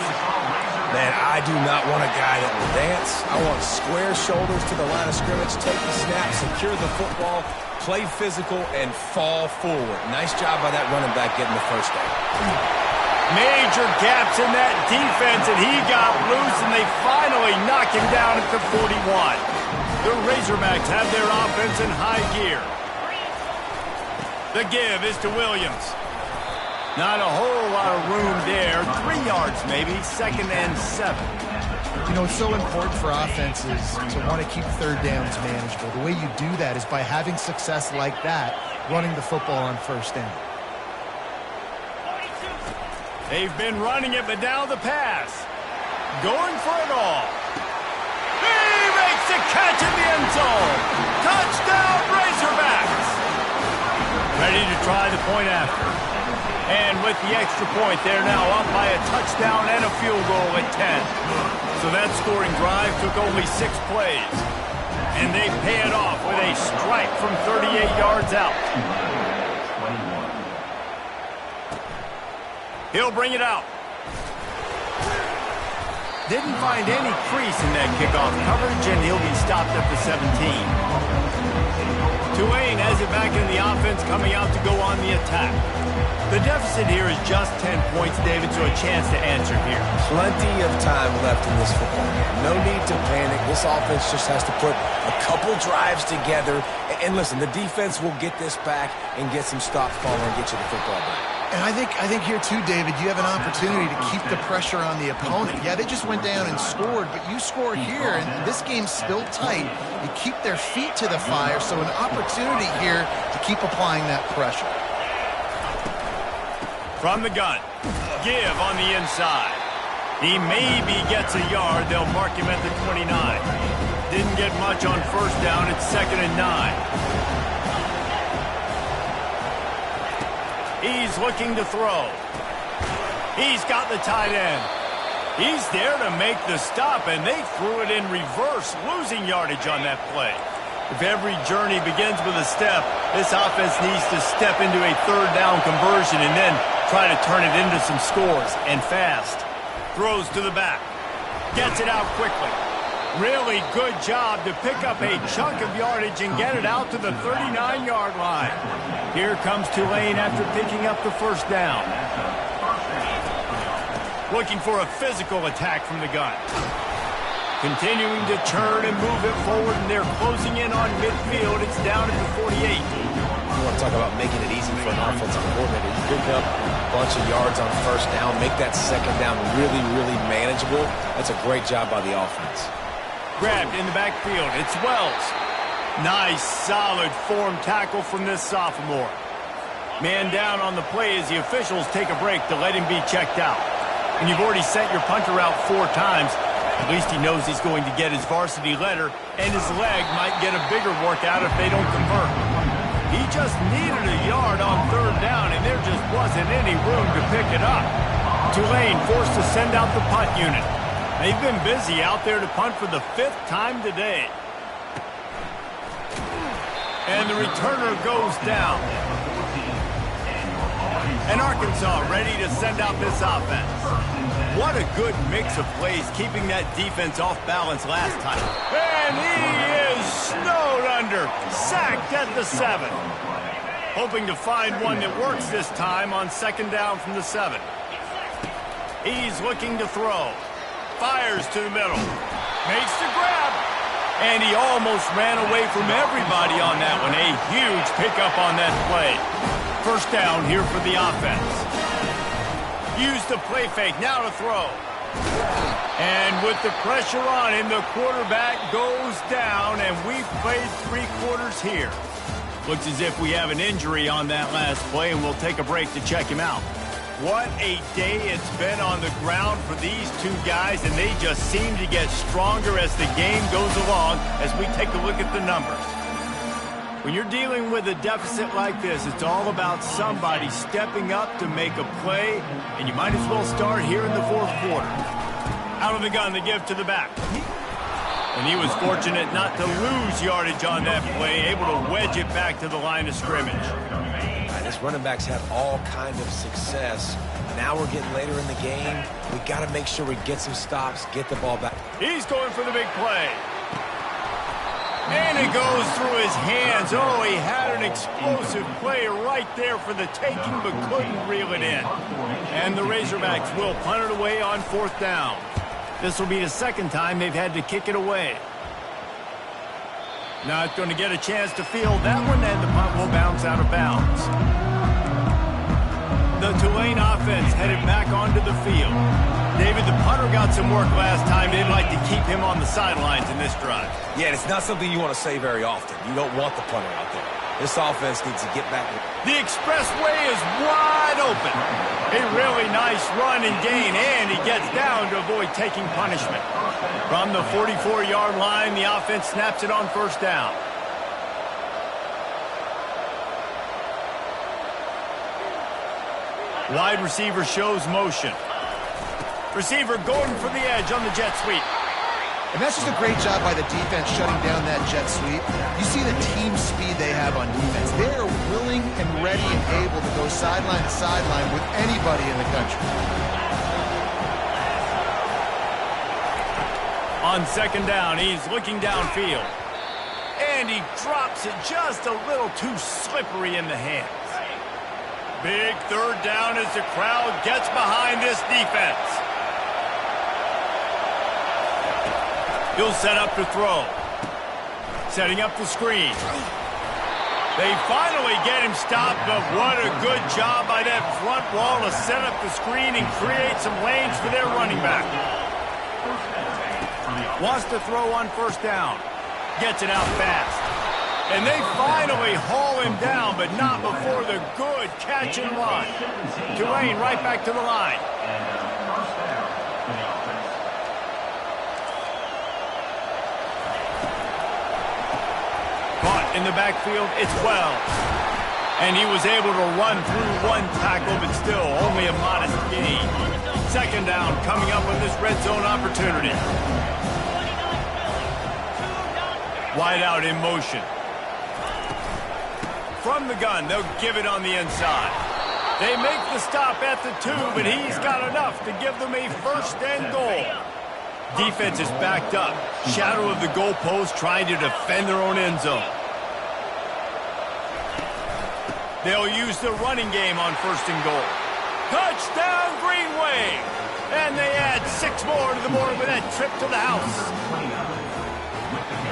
B: Man, I do not want a guy that will dance. I want square shoulders to the line of scrimmage, take the snap, secure the football, play physical, and fall forward. Nice job by that running back getting the 1st down.
A: Major gaps in that defense, and he got loose, and they finally knock him down at the 41. The Razorbacks have their offense in high gear. The give is to Williams. Not a whole lot of room there. 3 yards maybe, 2nd and 7.
C: You know, it's so important for offenses to want to keep 3rd downs manageable. The way you do that is by having success like that, running the football on 1st down.
A: They've been running it, but now the pass. Going for it all. He makes the catch in the end zone. try the point after. And with the extra point, they're now up by a touchdown and a field goal at 10. So that scoring drive took only 6 plays. And they pay it off with a strike from 38 yards out. He'll bring it out. Didn't find any crease in that kickoff coverage, and he'll be stopped at the 17. Tulane has it back in the offense, coming out to go on the attack. The deficit here is just 10 points, David, so a chance to answer here.
B: Plenty of time left in this football game. No need to panic. This offense just has to put a couple drives together. And listen, the defense will get this back and get some stops following and get you the football back.
C: And I think here too, David, you have an opportunity to keep the pressure on the opponent. Yeah, they just went down and scored, but you score here, and this game's still tight. You keep their feet to the fire, so an opportunity here to keep applying that pressure.
A: From the gun, give on the inside. He maybe gets a yard. They'll mark him at the 29. Didn't get much on first down. It's 2nd and 9. He's looking to throw. He's got the tight end. He's there to make the stop, and they threw it in reverse, losing yardage on that play. If every journey begins with a step, this offense needs to step into a 3rd down conversion and then try to turn it into some scores, and fast. Throws to the back. Gets it out quickly. Really good job to pick up a chunk of yardage and get it out to the 39-yard line. Here comes Tulane after picking up the 1st down. Looking for a physical attack from the gun. Continuing to turn and move it forward, and they're closing in on midfield. It's down at the 48.
B: You want to talk about making it easy for an offensive coordinator. You pick up a bunch of yards on 1st down, make that 2nd down really, really manageable. That's a great job by the offense.
A: Grabbed in the backfield. It's Wells. Nice, solid form tackle from this sophomore. Man down on the play as the officials take a break to let him be checked out. And you've already sent your punter out 4 times. At least he knows he's going to get his varsity letter, and his leg might get a bigger workout if they don't convert. He just needed a yard on 3rd down, and there just wasn't any room to pick it up. Tulane forced to send out the punt unit. They've been busy out there to punt for the 5th time today. And the returner goes down. And Arkansas ready to send out this offense. What a good mix of plays, keeping that defense off balance last time. And he is snowed under, sacked at the 7. Hoping to find one that works this time on 2nd down from the 7. He's looking to throw. Fires to the middle. Makes the grab. And he almost ran away from everybody on that one. A huge pickup on that play. 1st down here for the offense. Use the play fake. Now to throw. And with the pressure on him, the quarterback goes down, and we've played 3 quarters here. Looks as if we have an injury on that last play, and we'll take a break to check him out. What a day it's been on the ground for these 2 guys, and they just seem to get stronger as the game goes along as we take a look at the numbers. When you're dealing with a deficit like this, it's all about somebody stepping up to make a play, and you might as well start here in the 4th quarter. Out of the gun, the give to the back. And he was fortunate not to lose yardage on that play, able to wedge it back to the line of scrimmage.
B: This running backs have all kinds of success. Now we're getting later in the game. We got to make sure we get some stops, get the ball back.
A: He's going for the big play. And it goes through his hands. Oh, he had an explosive play right there for the taking, but couldn't reel it in. And the Razorbacks will punt it away on 4th down. This will be the 2nd time they've had to kick it away. Not going to get a chance to field that one, and the punt will bounce out of bounds. The Tulane offense headed back onto the field. David, the punter got some work last time. They'd like to keep him on the sidelines in this drive.
B: Yeah, and it's not something you want to say very often. You don't want the punter out there. This offense needs to get back.
A: The expressway is wide open. A really nice run and gain, and he gets down to avoid taking punishment. From the 44-yard line, the offense snaps it on 1st down. Wide receiver shows motion. Receiver going for the edge on the jet sweep.
C: And that's just a great job by the defense shutting down that jet sweep. You see the team speed they have on defense. They are willing and ready and able to go sideline to sideline with anybody in the country.
A: On second down, he's looking downfield. And he drops it just a little too slippery in the hands. Big third down as the crowd gets behind this defense. He'll set up to throw. Setting up the screen. They finally get him stopped, but what a good job by that front wall to set up the screen and create some lanes for their running back. Wants to throw on first down. Gets it out fast. And they finally haul him down, but not before the good catch and run. Tulane right back to the line. Caught in the backfield, it's Wells. And he was able to run through one tackle, but still only a modest gain. Second down coming up on this red zone opportunity. Wide out in motion. From the gun, they'll give it on the inside. They make the stop at the 2, but he's got enough to give them a first and goal. Defense is backed up. Shadow of the goalpost trying to defend their own end zone. They'll use the running game on first and goal. Touchdown, Green Wave! And they add 6 more to the board with that trip to the house.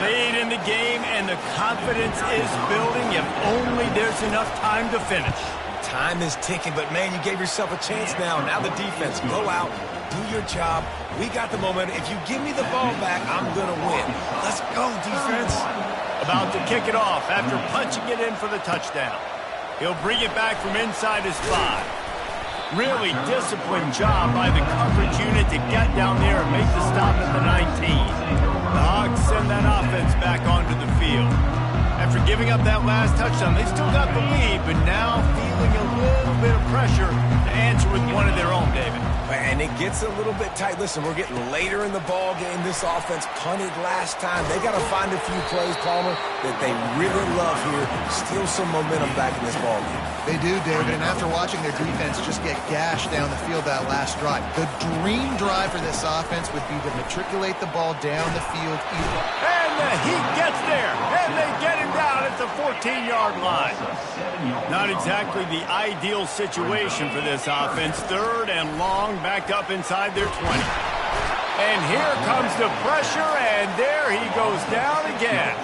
A: Late in the game, and the confidence is building if only there's enough time to finish.
B: Time is ticking, but man, you gave yourself a chance now. Now the defense, go out, do your job. We got the momentum. If you give me the ball back, I'm going to win. Let's go, defense.
A: About to kick it off after punching it in for the touchdown. He'll bring it back from inside his 5. Really disciplined job by the coverage unit to get down there and make the stop at the 19. The Hogs send that offense back onto the field. After giving up that last touchdown, they still got the lead, but now feeling a little bit of pressure to answer with one of their own, David.
B: And it gets a little bit tight. Listen, we're getting later in the ball game. This offense punted last time. They got to find a few plays, Palmer, that they really love here. Steal some momentum back in this ball game.
C: They do, David, and after watching their defense just get gashed down the field that last drive, the dream drive for this offense would be to matriculate the ball down the field.
A: And the Heat gets there, and they get him down at the 14-yard line. Not exactly the ideal situation for this offense. Third and long, backed up inside their 20. And here comes the pressure, and there he goes down again.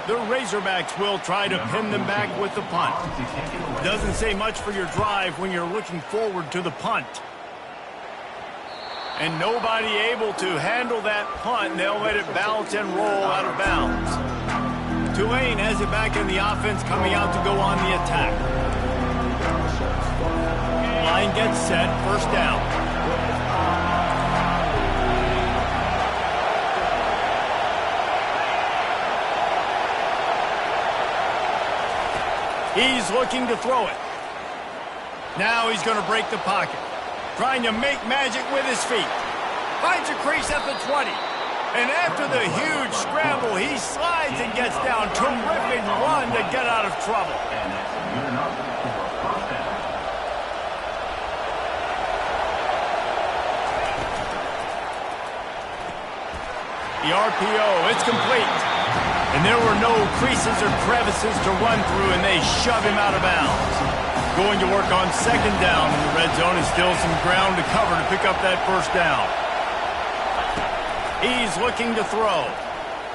A: The Razorbacks will try to pin them back with the punt. Doesn't say much for your drive when you're looking forward to the punt. And nobody able to handle that punt, and they'll let it bounce and roll out of bounds. Tulane has it back in the offense, coming out to go on the attack. Line gets set, first down. He's looking to throw it. Now he's going to break the pocket. Trying to make magic with his feet. Finds a crease at the 20. And after the huge scramble, he slides and gets down. Terrific run to get out of trouble. The RPO, it's complete. And there were no creases or crevices to run through, and they shove him out of bounds. Going to work on second down in the red zone, and still some ground to cover to pick up that first down. He's looking to throw.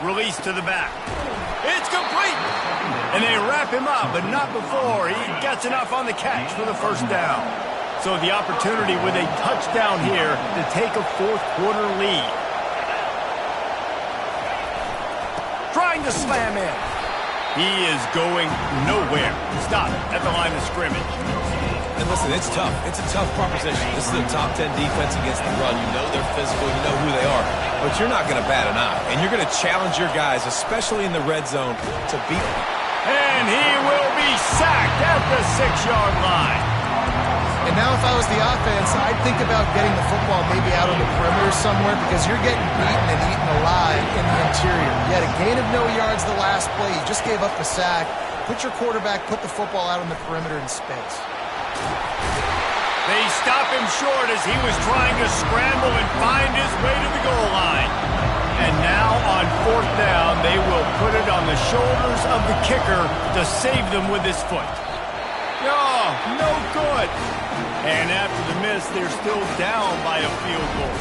A: Release to the back. It's complete! And they wrap him up, but not before he gets enough on the catch for the first down. So the opportunity with a touchdown here to take a fourth-quarter lead. Trying to slam in. He is going nowhere. Stop at the line of scrimmage.
B: And listen, it's tough. It's a tough proposition. This is a top 10 defense against the run. You know they're physical. You know who they are. But you're not going to bat an eye. And you're going to challenge your guys, especially in the red zone, to beat them.
A: And he will be sacked at the 6-yard line.
C: And now if I was the offense, I'd think about getting the football maybe out on the perimeter somewhere because you're getting beaten and eaten alive in the interior. You had a gain of no yards the last play. You just gave up a sack. Put your quarterback, put the football out on the perimeter in space.
A: They stop him short as he was trying to scramble and find his way to the goal line. And now on 4th down, they will put it on the shoulders of the kicker to save them with his foot. Oh, no good. And after the miss, they're still down by a field goal.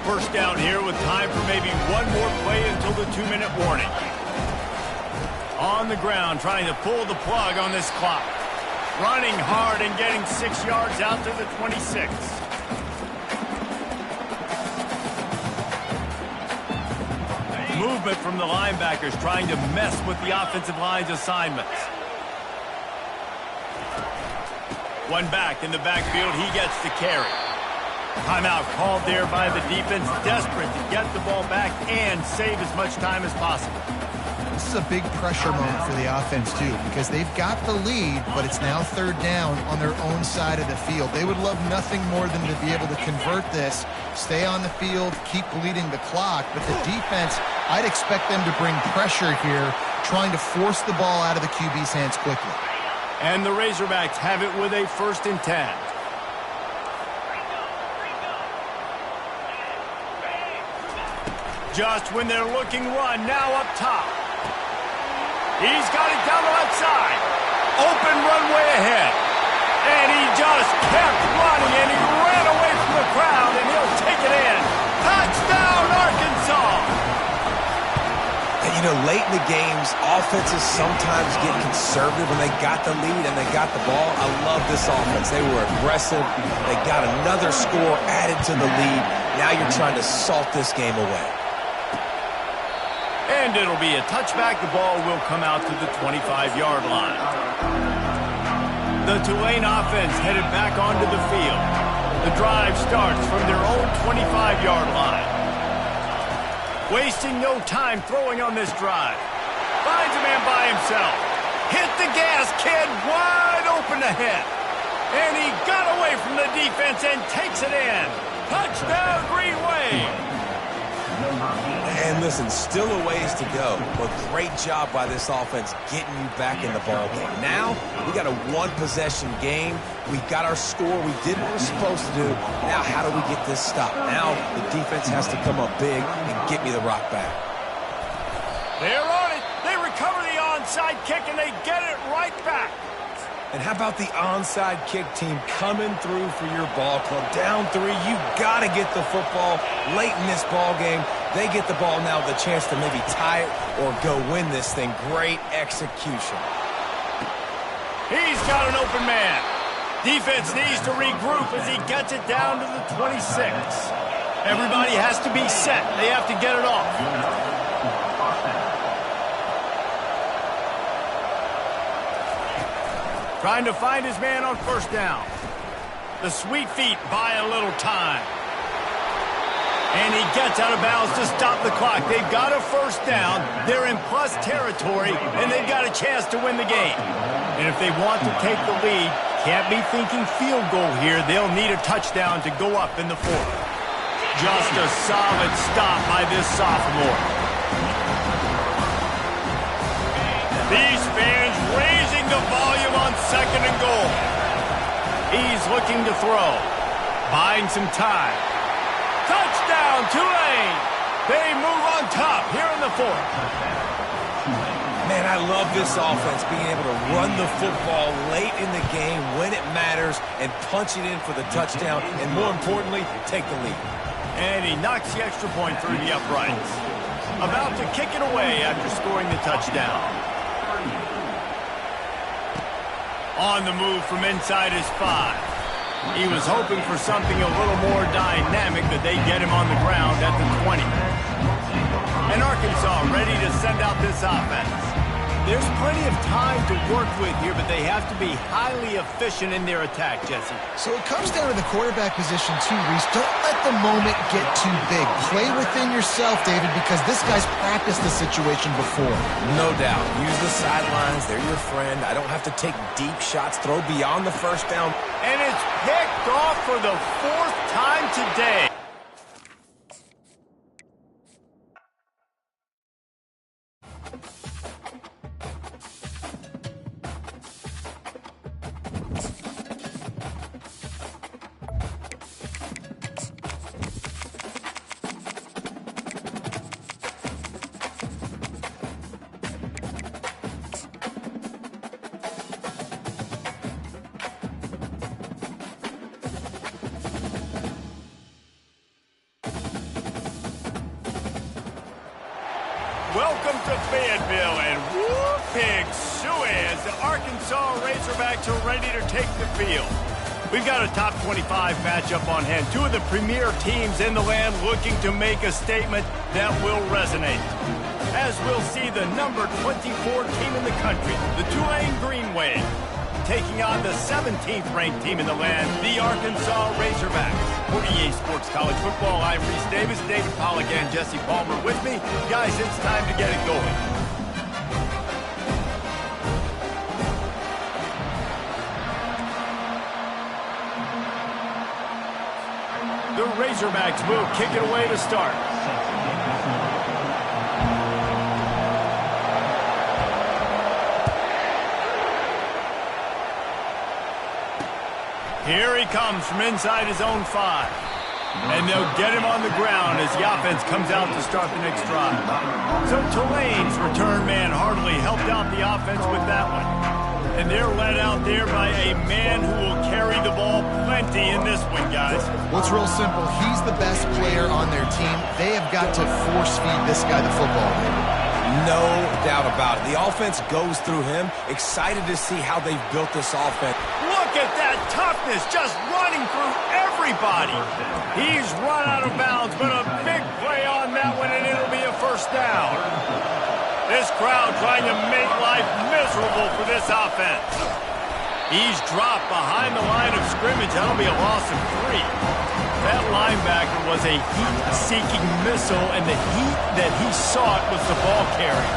A: First down here with time for maybe one more play until the 2-minute warning. On the ground, trying to pull the plug on this clock. Running hard and getting 6 yards out to the 26. Movement from the linebackers trying to mess with the offensive line's assignments. One back in the backfield, he gets the carry. Timeout called there by the defense, desperate to get the ball back and save as much time as possible.
C: This is a big pressure moment for the offense, too, because they've got the lead, but it's now 3rd down on their own side of the field. They would love nothing more than to be able to convert this, stay on the field, keep bleeding the clock. But the defense, I'd expect them to bring pressure here, trying to force the ball out of the QB's hands quickly.
A: And the Razorbacks have it with a 1st and 10. Just when they're looking run, now up top. He's got it down the left side. Open runway ahead. And he just kept running, and he ran away from the crowd, and he'll take it in. Touchdown, Arkansas!
B: And you know, late in the games, offenses sometimes get conservative when they got the lead and they got the ball. I love this offense. They were aggressive. They got another score added to the lead. Now you're trying to salt this game away.
A: And it'll be a touchback. The ball will come out to the 25-yard line. The Tulane offense headed back onto the field. The drive starts from their own 25-yard line. Wasting no time throwing on this drive. Finds a man by himself. Hit the gas, kid. Wide open ahead. And he got away from the defense and takes it in. Touchdown, Green Wave.
B: And listen, still a ways to go, but great job by this offense getting you back in the ball game. Now, we got a one-possession game. We got our score. We did what we're supposed to do. Now, how do we get this stopped? Now, the defense has to come up big and get me the rock back.
A: They're on it. They recover the onside kick, and they get it right back.
B: And how about the onside kick team coming through for your ball club? Down 3, you got to get the football late in this ball game. They get the ball now with a chance to maybe tie it or go win this thing. Great execution.
A: He's got an open man. Defense needs to regroup as he gets it down to the 26. Everybody has to be set. They have to get it off. Trying to find his man on 1st down. The sweet feet buy a little time. And he gets out of bounds to stop the clock. They've got a 1st down. They're in plus territory, and they've got a chance to win the game. And if they want to take the lead, can't be thinking field goal here. They'll need a touchdown to go up in the 4th. Just a solid stop by this sophomore. These fans raising the volume on 2nd and goal. He's looking to throw. Buying some time. Touchdown, Tulane! They move on top here in the 4th.
B: Man, I love this offense being able to run the football late in the game when it matters and punch it in for the touchdown and, more importantly, take the lead.
A: And he knocks the extra point through the uprights. About to kick it away after scoring the touchdown. On the move from inside his 5. He was hoping for something a little more dynamic, but they get him on the ground at the 20. And Arkansas ready to send out this offense. There's plenty of time to work with here, but they have to be highly efficient in their attack, Jesse.
C: So it comes down to the quarterback position too, Reese. Don't let the moment get too big. Play within yourself, David, because this guy's practiced the situation before.
B: No doubt. Use the sidelines. They're your friend. I don't have to take deep shots. Throw beyond the first down.
A: And it's picked off for the 4th time today. Welcome to Fayetteville, and whoop, pig suey as the Arkansas Razorbacks are ready to take the field. We've got a top 25 matchup on hand. Two of the premier teams in the land looking to make a statement that will resonate. As we'll see the number 24 team in the country, the Tulane Green Wave, taking on the 17th ranked team in the land, the Arkansas Razorbacks. For EA Sports College Football, I'm Reese Davis, David Pollack, and Jesse Palmer with me. Guys, it's time to get it going. The Razorbacks will kick it away to start. Here he comes from inside his own 5. And they'll get him on the ground as the offense comes out to start the next drive. So Tulane's return man hardly helped out the offense with that one. And they're led out there by a man who will carry the ball plenty in this one, guys.
C: Well, it's real simple. He's the best player on their team. They have got to force-feed this guy the football, David.
B: No doubt about it. The offense goes through him. Excited to see how they've built this offense.
A: Look at that toughness, just running through everybody. He's run out of bounds, but a big play on that one, and it'll be a first down. This crowd trying to make life miserable for this offense. He's dropped behind the line of scrimmage. That'll be a loss of 3. That linebacker was a heat-seeking missile, and the heat that he sought was the ball carrier.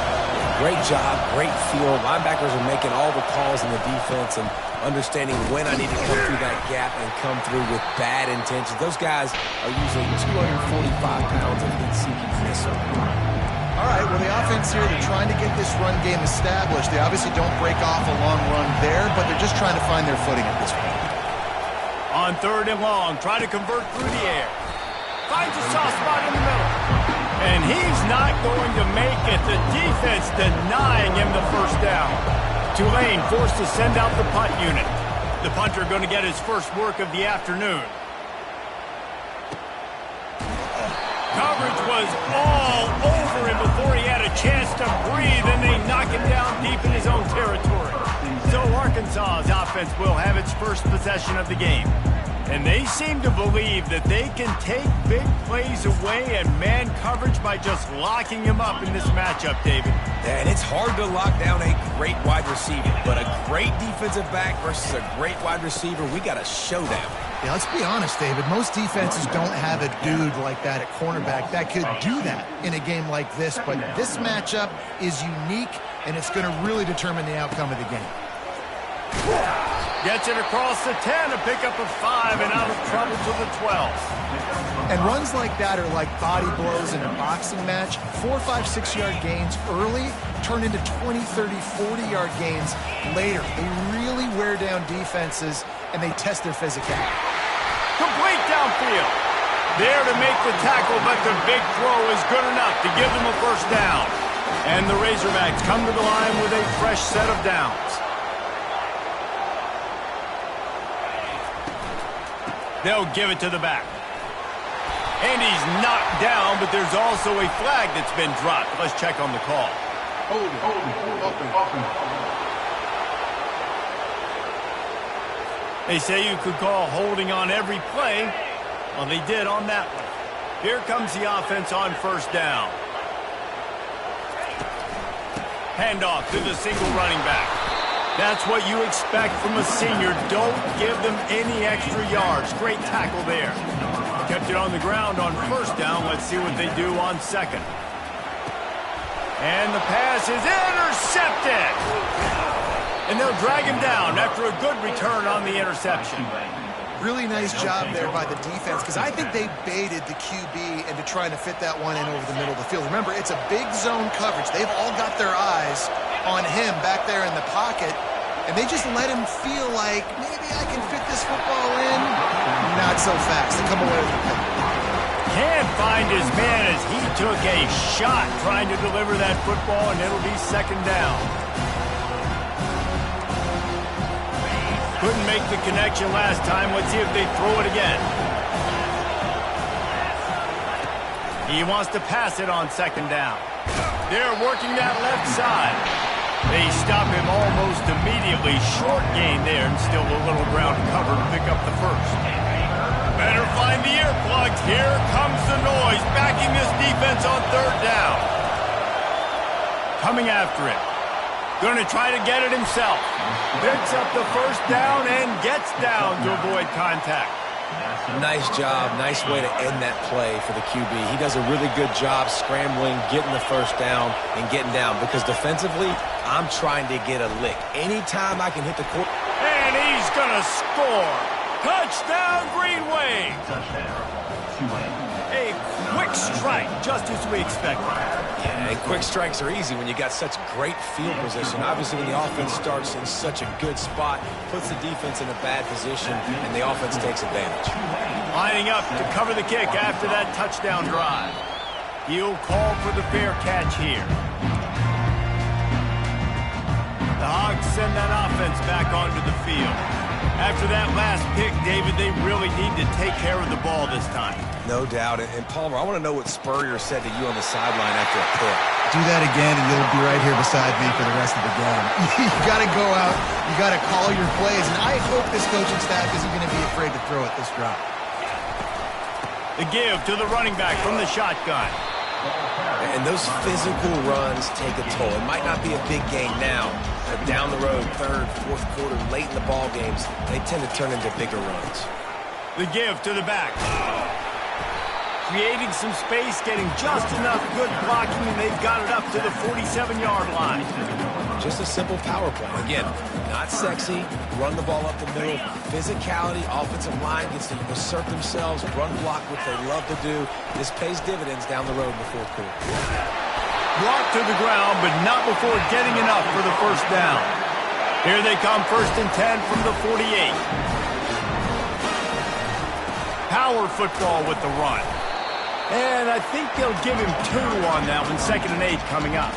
B: Great job, great feel. Linebackers are making all the calls in the defense and understanding when I need to come through that gap and come through with bad intentions. Those guys are usually 245 pounds of heat-seeking missile.
C: All right, well, the offense here, they're trying to get this run game established. They obviously don't break off a long run there, but they're just trying to find their footing at this point.
A: On 3rd and long, try to convert through the air. Finds a soft spot in the middle. And he's not going to make it. The defense denying him the first down. Tulane forced to send out the punt unit. The punter going to get his first work of the afternoon. Coverage was all over him before he had a chance to breathe, and they knock him down deep in his own territory. So Arkansas's offense will have its first possession of the game. And they seem to believe that they can take big plays away and man coverage by just locking him up in this matchup, David.
B: And it's hard to lock down a great wide receiver, but a great defensive back versus a great wide receiver, we got to show them.
C: Yeah, let's be honest, David. Most defenses don't have a dude like that at cornerback that could do that in a game like this, but this matchup is unique, and it's going to really determine the outcome of the game.
A: Gets it across the 10, a pickup of 5, and out of trouble to the 12.
C: And runs like that are like body blows in a boxing match. 4, 5, 6-yard gains early turn into 20, 30, 40-yard gains later. They really wear down defenses, and they test their physicality.
A: Complete downfield. There to make the tackle, but the big throw is good enough to give them a first down. And the Razorbacks come to the line with a fresh set of downs. They'll give it to the back. And he's knocked down, but there's also a flag that's been dropped. Let's check on the call. They say you could call holding on every play. Well, they did on that one. Here comes the offense on first down. Handoff to the single running back. That's what you expect from a senior. Don't give them any extra yards. Great tackle there. Kept it on the ground on first down. Let's see what they do on second. And the pass is intercepted. And they'll drag him down after a good return on the interception.
C: Really nice job there by the defense, because I think they baited the QB into trying to fit that one in over the middle of the field. Remember, it's a big zone coverage. They've all got their eyes on him back there in the pocket, and they just let him feel like, maybe I can fit this football in. Not so fast. They come away with the pick.
A: Can't find his man as he took a shot trying to deliver that football, and it'll be second down. Couldn't make the connection last time. Let's see if they throw it again. He wants to pass it on second down. They're working that left side. They stop him almost immediately. Short gain there, and still a little ground cover to pick up the first. Better find the earplugs. Here comes the noise, backing this defense on third down. Coming after it. Going to try to get it himself. Picks up the first down and gets down to avoid contact.
B: Nice job. Nice way to end that play for the QB. He does a really good job scrambling, getting the first down, and getting down. Because defensively, I'm trying to get a lick. Anytime I can hit the court.
A: And he's going to score. Touchdown, Green Wave. A quick strike, just as we expected.
B: Yeah, and quick strikes are easy when you got such great field position. Obviously, when the offense starts in such a good spot, puts the defense in a bad position, and the offense takes advantage.
A: Lining up to cover the kick after that touchdown drive. He'll call for the fair catch here. The Hogs send that offense back onto the field. After that last pick, David, they really need to take care of the ball this time.
B: No doubt. And Palmer, I want to know what Spurrier said to you on the sideline after a pick.
C: Do that again, and you'll be right here beside me for the rest of the game. You got to go out. You got to call your plays, and I hope this coaching staff isn't going to be afraid to throw it this drive.
A: The give to the running back from the shotgun.
B: And those physical runs take a toll. It might not be a big gain now, but down the road, third, fourth quarter, late in the ball games, they tend to turn into bigger runs.
A: The give to the back. Creating some space, getting just enough good blocking, and they've got it up to the 47-yard line.
B: Just a simple power play. Again, not sexy, run the ball up the middle, physicality, offensive line gets to assert themselves, run block, which they love to do. This pays dividends down the road in the fourth quarter.
A: Brought to the ground, but not before getting enough for the first down. Here they come, 1st and 10 from the 48. Power football with the run. And I think they'll give him 2 on that one, 2nd and 8 coming up.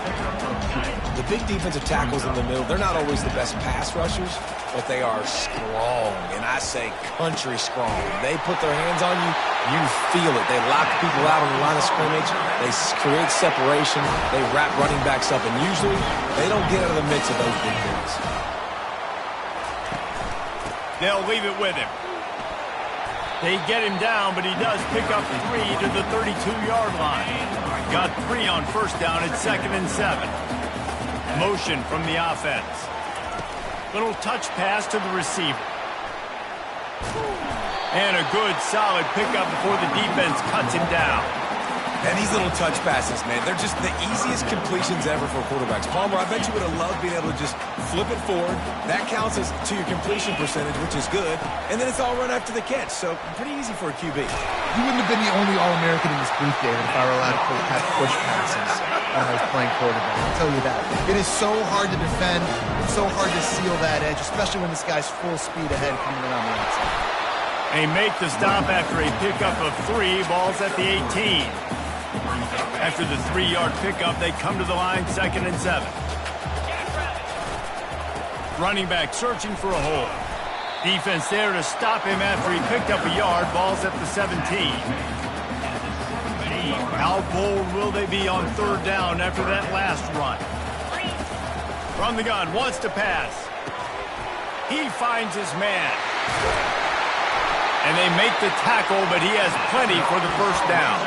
B: The big defensive tackles in the middle, they're not always the best pass rushers, but they are strong, and I say country strong. They put their hands on you, you feel it. They lock people out on the line of scrimmage. They create separation. They wrap running backs up, and usually they don't get out of the mix of those big boys.
A: They'll leave it with him. They get him down, but he does pick up 3 to the 32-yard line. Got 3 on first down at 2nd and 7. Motion from the offense. Little touch pass to the receiver. And a good, solid pickup before the defense cuts him down.
B: And these little touch passes, man, they're just the easiest completions ever for quarterbacks. Palmer, I bet you would have loved being able to just flip it forward. That counts as to your completion percentage, which is good. And then it's all run after the catch, so pretty easy for a QB.
C: You wouldn't have been the only All-American in this booth, David, if I were allowed to have push passes when I was playing quarterback. I'll tell you that. It is so hard to defend. It's so hard to seal that edge, especially when this guy's full speed ahead coming around the outside.
A: They make the stop after a pickup of 3. Ball's at the 18. After the 3-yard pickup, they come to the line, 2nd and 7. Running back searching for a hole. Defense there to stop him after he picked up a yard. Ball's at the 17. How bold will they be on 3rd down after that last run? From the gun, wants to pass. He finds his man. And they make the tackle, but he has plenty for the first down.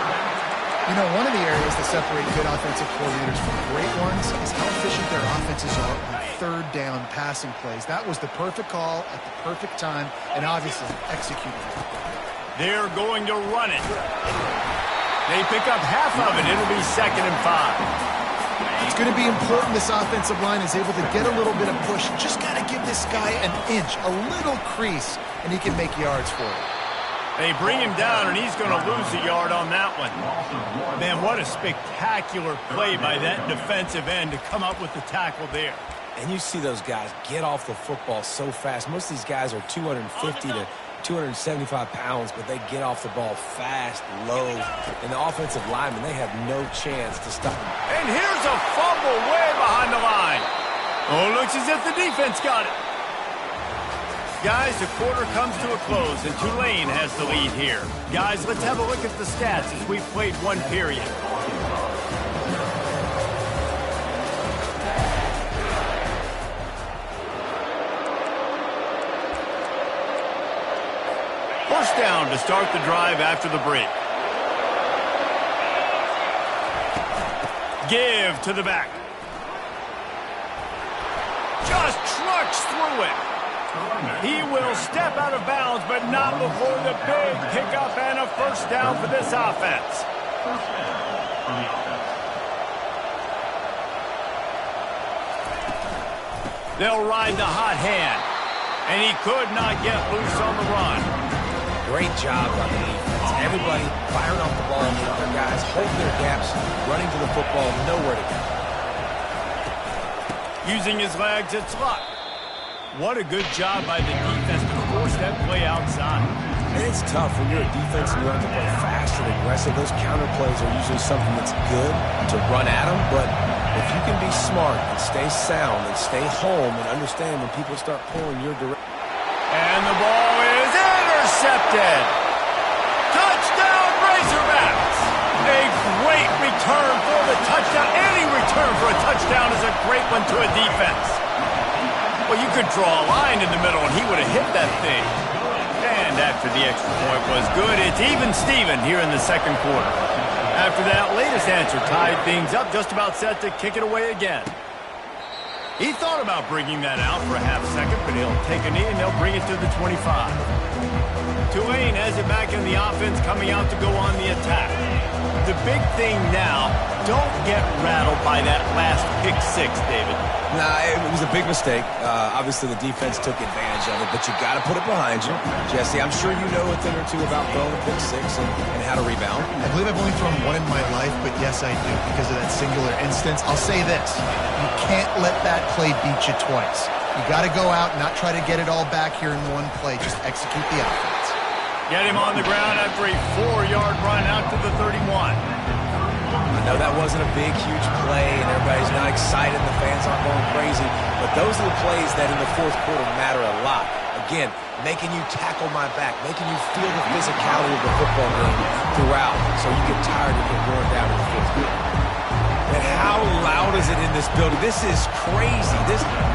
C: You know, one of the areas that separate good offensive coordinators from great ones is how efficient their offenses are on third down passing plays. That was the perfect call at the perfect time, and obviously executed it.
A: They're going to run it. They pick up half of it. It'll be 2nd and 5.
C: It's going to be important this offensive line is able to get a little bit of push. Just got to give this guy an inch, a little crease, and he can make yards for it.
A: They bring him down, and he's going to lose a yard on that one. Man, what a spectacular play by that defensive end to come up with the tackle there.
B: And you see those guys get off the football so fast. Most of these guys are 250 to 275 pounds, but they get off the ball fast, low. And the offensive linemen, they have no chance to stop them.
A: And here's a fumble way behind the line. Oh, looks as if the defense got it. Guys, the quarter comes to a close, and Tulane has the lead here. Guys, let's have a look at the stats as we've played one period. First down to start the drive after the break. Give to the back. Just trucks through it. He will step out of bounds, but not before the big pickup and a first down for this offense. They'll ride the hot hand, and he could not get loose on the run.
B: Great job by the defense. Everybody firing off the ball. The other guys holding their gaps, running to the football, nowhere to go.
A: Using his legs at slot. What a good job by the defense to force that play outside.
B: And it's tough when you're a defense and you have to play fast and aggressive. Those counter plays are usually something that's good to run at them, but if you can be smart and stay sound and stay home and understand when people start pulling your direction.
A: And the ball is intercepted. Touchdown, Razorbacks. A great return for the touchdown. Any return for a touchdown is a great one to a defense. Well, you could draw a line in the middle, and he would have hit that thing. And after the extra point was good, it's even Steven here in the second quarter. After that latest answer tied things up, just about set to kick it away again. He thought about bringing that out for a half second, but he'll take a knee, and they'll bring it to the 25. Tulane has it back in the offense, coming out to go on the attack. The big thing now, don't get rattled by that last pick six, David.
B: Nah, it was a big mistake. Obviously, the defense took advantage of it, but you got to put it behind you. Jesse, I'm sure you know a thing or two about throwing a pick six and how to rebound.
C: I believe I've only thrown one in my life, but yes, I do, because of that singular instance. I'll say this. You can't let that play beat you twice. You got to go out and not try to get it all back here in one play. Just execute the offense.
A: Get him on the ground after a 4-yard run out to the 31.
B: I know that wasn't a big, huge play, and everybody's not excited, and the fans aren't going crazy, but those are the plays that in the fourth quarter matter a lot. Again, making you tackle my back, making you feel the physicality of the football game throughout, so you get tired and get worn down in the fourth quarter. And how loud is it in this building? This is crazy.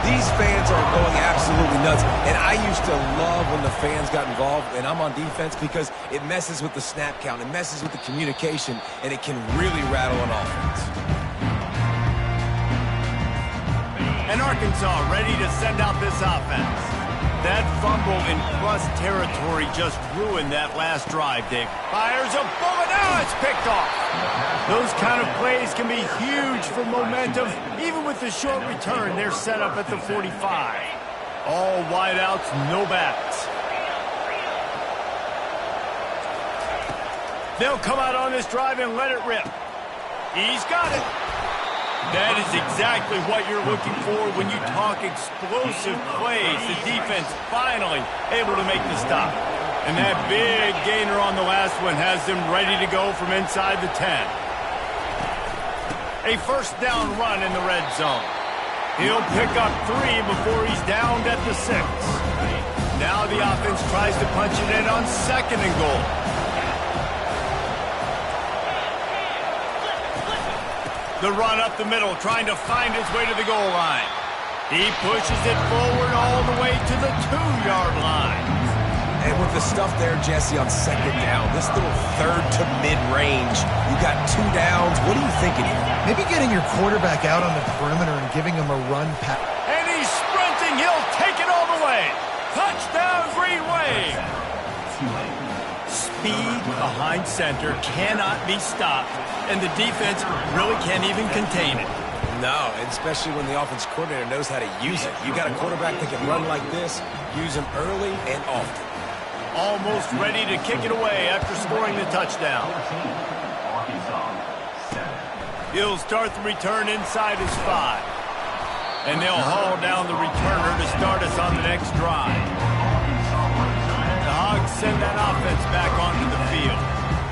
B: These fans are going absolutely nuts. And I used to love when the fans got involved, and I'm on defense, because it messes with the snap count, it messes with the communication, and it can really rattle an offense.
A: And Arkansas ready to send out this offense. That fumble in plus territory just ruined that last drive, Dave. Fires a bullet. Now it's picked off. Those kind of plays can be huge for momentum. Even with the short return, they're set up at the 45. All wideouts, no backs. They'll come out on this drive and let it rip. He's got it. That is exactly what you're looking for when you talk explosive plays. The defense finally able to make the stop. And that big gainer on the last one has them ready to go from inside the 10. A first down run in the red zone. He'll pick up 3 before he's downed at the 6. Now the offense tries to punch it in on 2nd and goal. The run up the middle, trying to find his way to the goal line. He pushes it forward all the way to the 2-yard line.
B: And with the stuff there, Jesse, on second down, this little third to mid-range, you got 2 downs. What are you thinking here?
C: Maybe getting your quarterback out on the perimeter and giving him a run pass.
A: And he's sprinting. He'll take it all the way. Touchdown, Green Wave. Speed behind center cannot be stopped, and the defense really can't even contain it.
B: No, especially when the offense coordinator knows how to use it. You got a quarterback that can run like this, use him early and often.
A: Almost ready to kick it away after scoring the touchdown. He'll start the return inside his 5. And they'll haul down the returner to start us on the next drive. The Hogs send that offense back onto the field.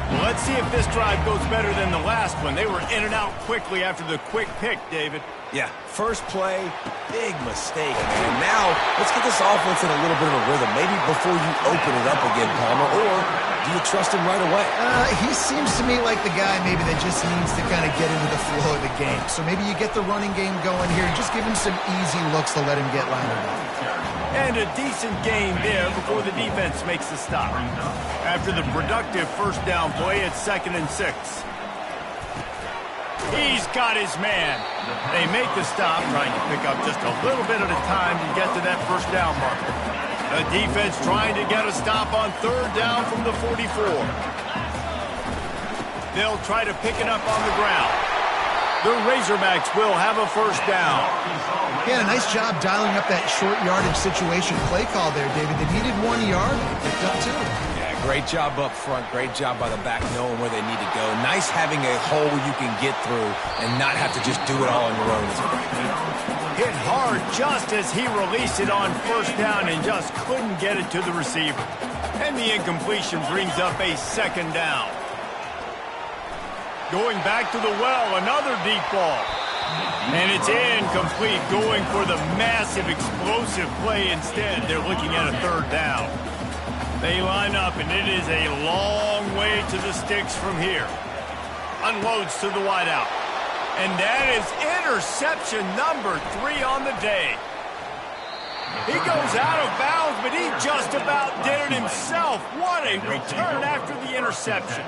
A: Well, let's see if this drive goes better than the last one. They were in and out quickly after the quick pick, David.
B: Yeah, first play, big mistake. And now, let's get this offense in a little bit of a rhythm. Maybe before you open it up again, Palmer, or do you trust him right away?
C: He seems to me like the guy maybe that just needs to kind of get into the flow of the game. So maybe you get the running game going here. Just give him some easy looks to let him get lined up.
A: And a decent game there before the defense makes the stop. After the productive first down play, it's 2nd and 6. He's got his man. They make the stop, trying to pick up just a little bit at a time to get to that first down marker. The defense trying to get a stop on 3rd down from the 44. They'll try to pick it up on the ground. The Razorbacks will have a first down.
C: Yeah, a nice job dialing up that short yardage situation play call there, David. They needed 1 yard. They picked up 2.
B: Yeah, great job up front. Great job by the back knowing where they need to go. Nice having a hole you can get through and not have to just do it all on your own.
A: Hit hard just as he released it on first down and just couldn't get it to the receiver. And the incompletion brings up a 2nd down. Going back to the well, another deep ball. And it's incomplete, going for the massive explosive play instead. They're looking at a 3rd down. They line up, and it is a long way to the sticks from here. Unloads to the wideout. And that is interception number 3 on the day. He goes out of bounds, but he just about did it himself. What a return after the interception.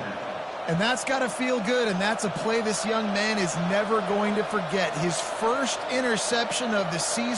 C: And that's got to feel good, and that's a play this young man is never going to forget. His first interception of the season.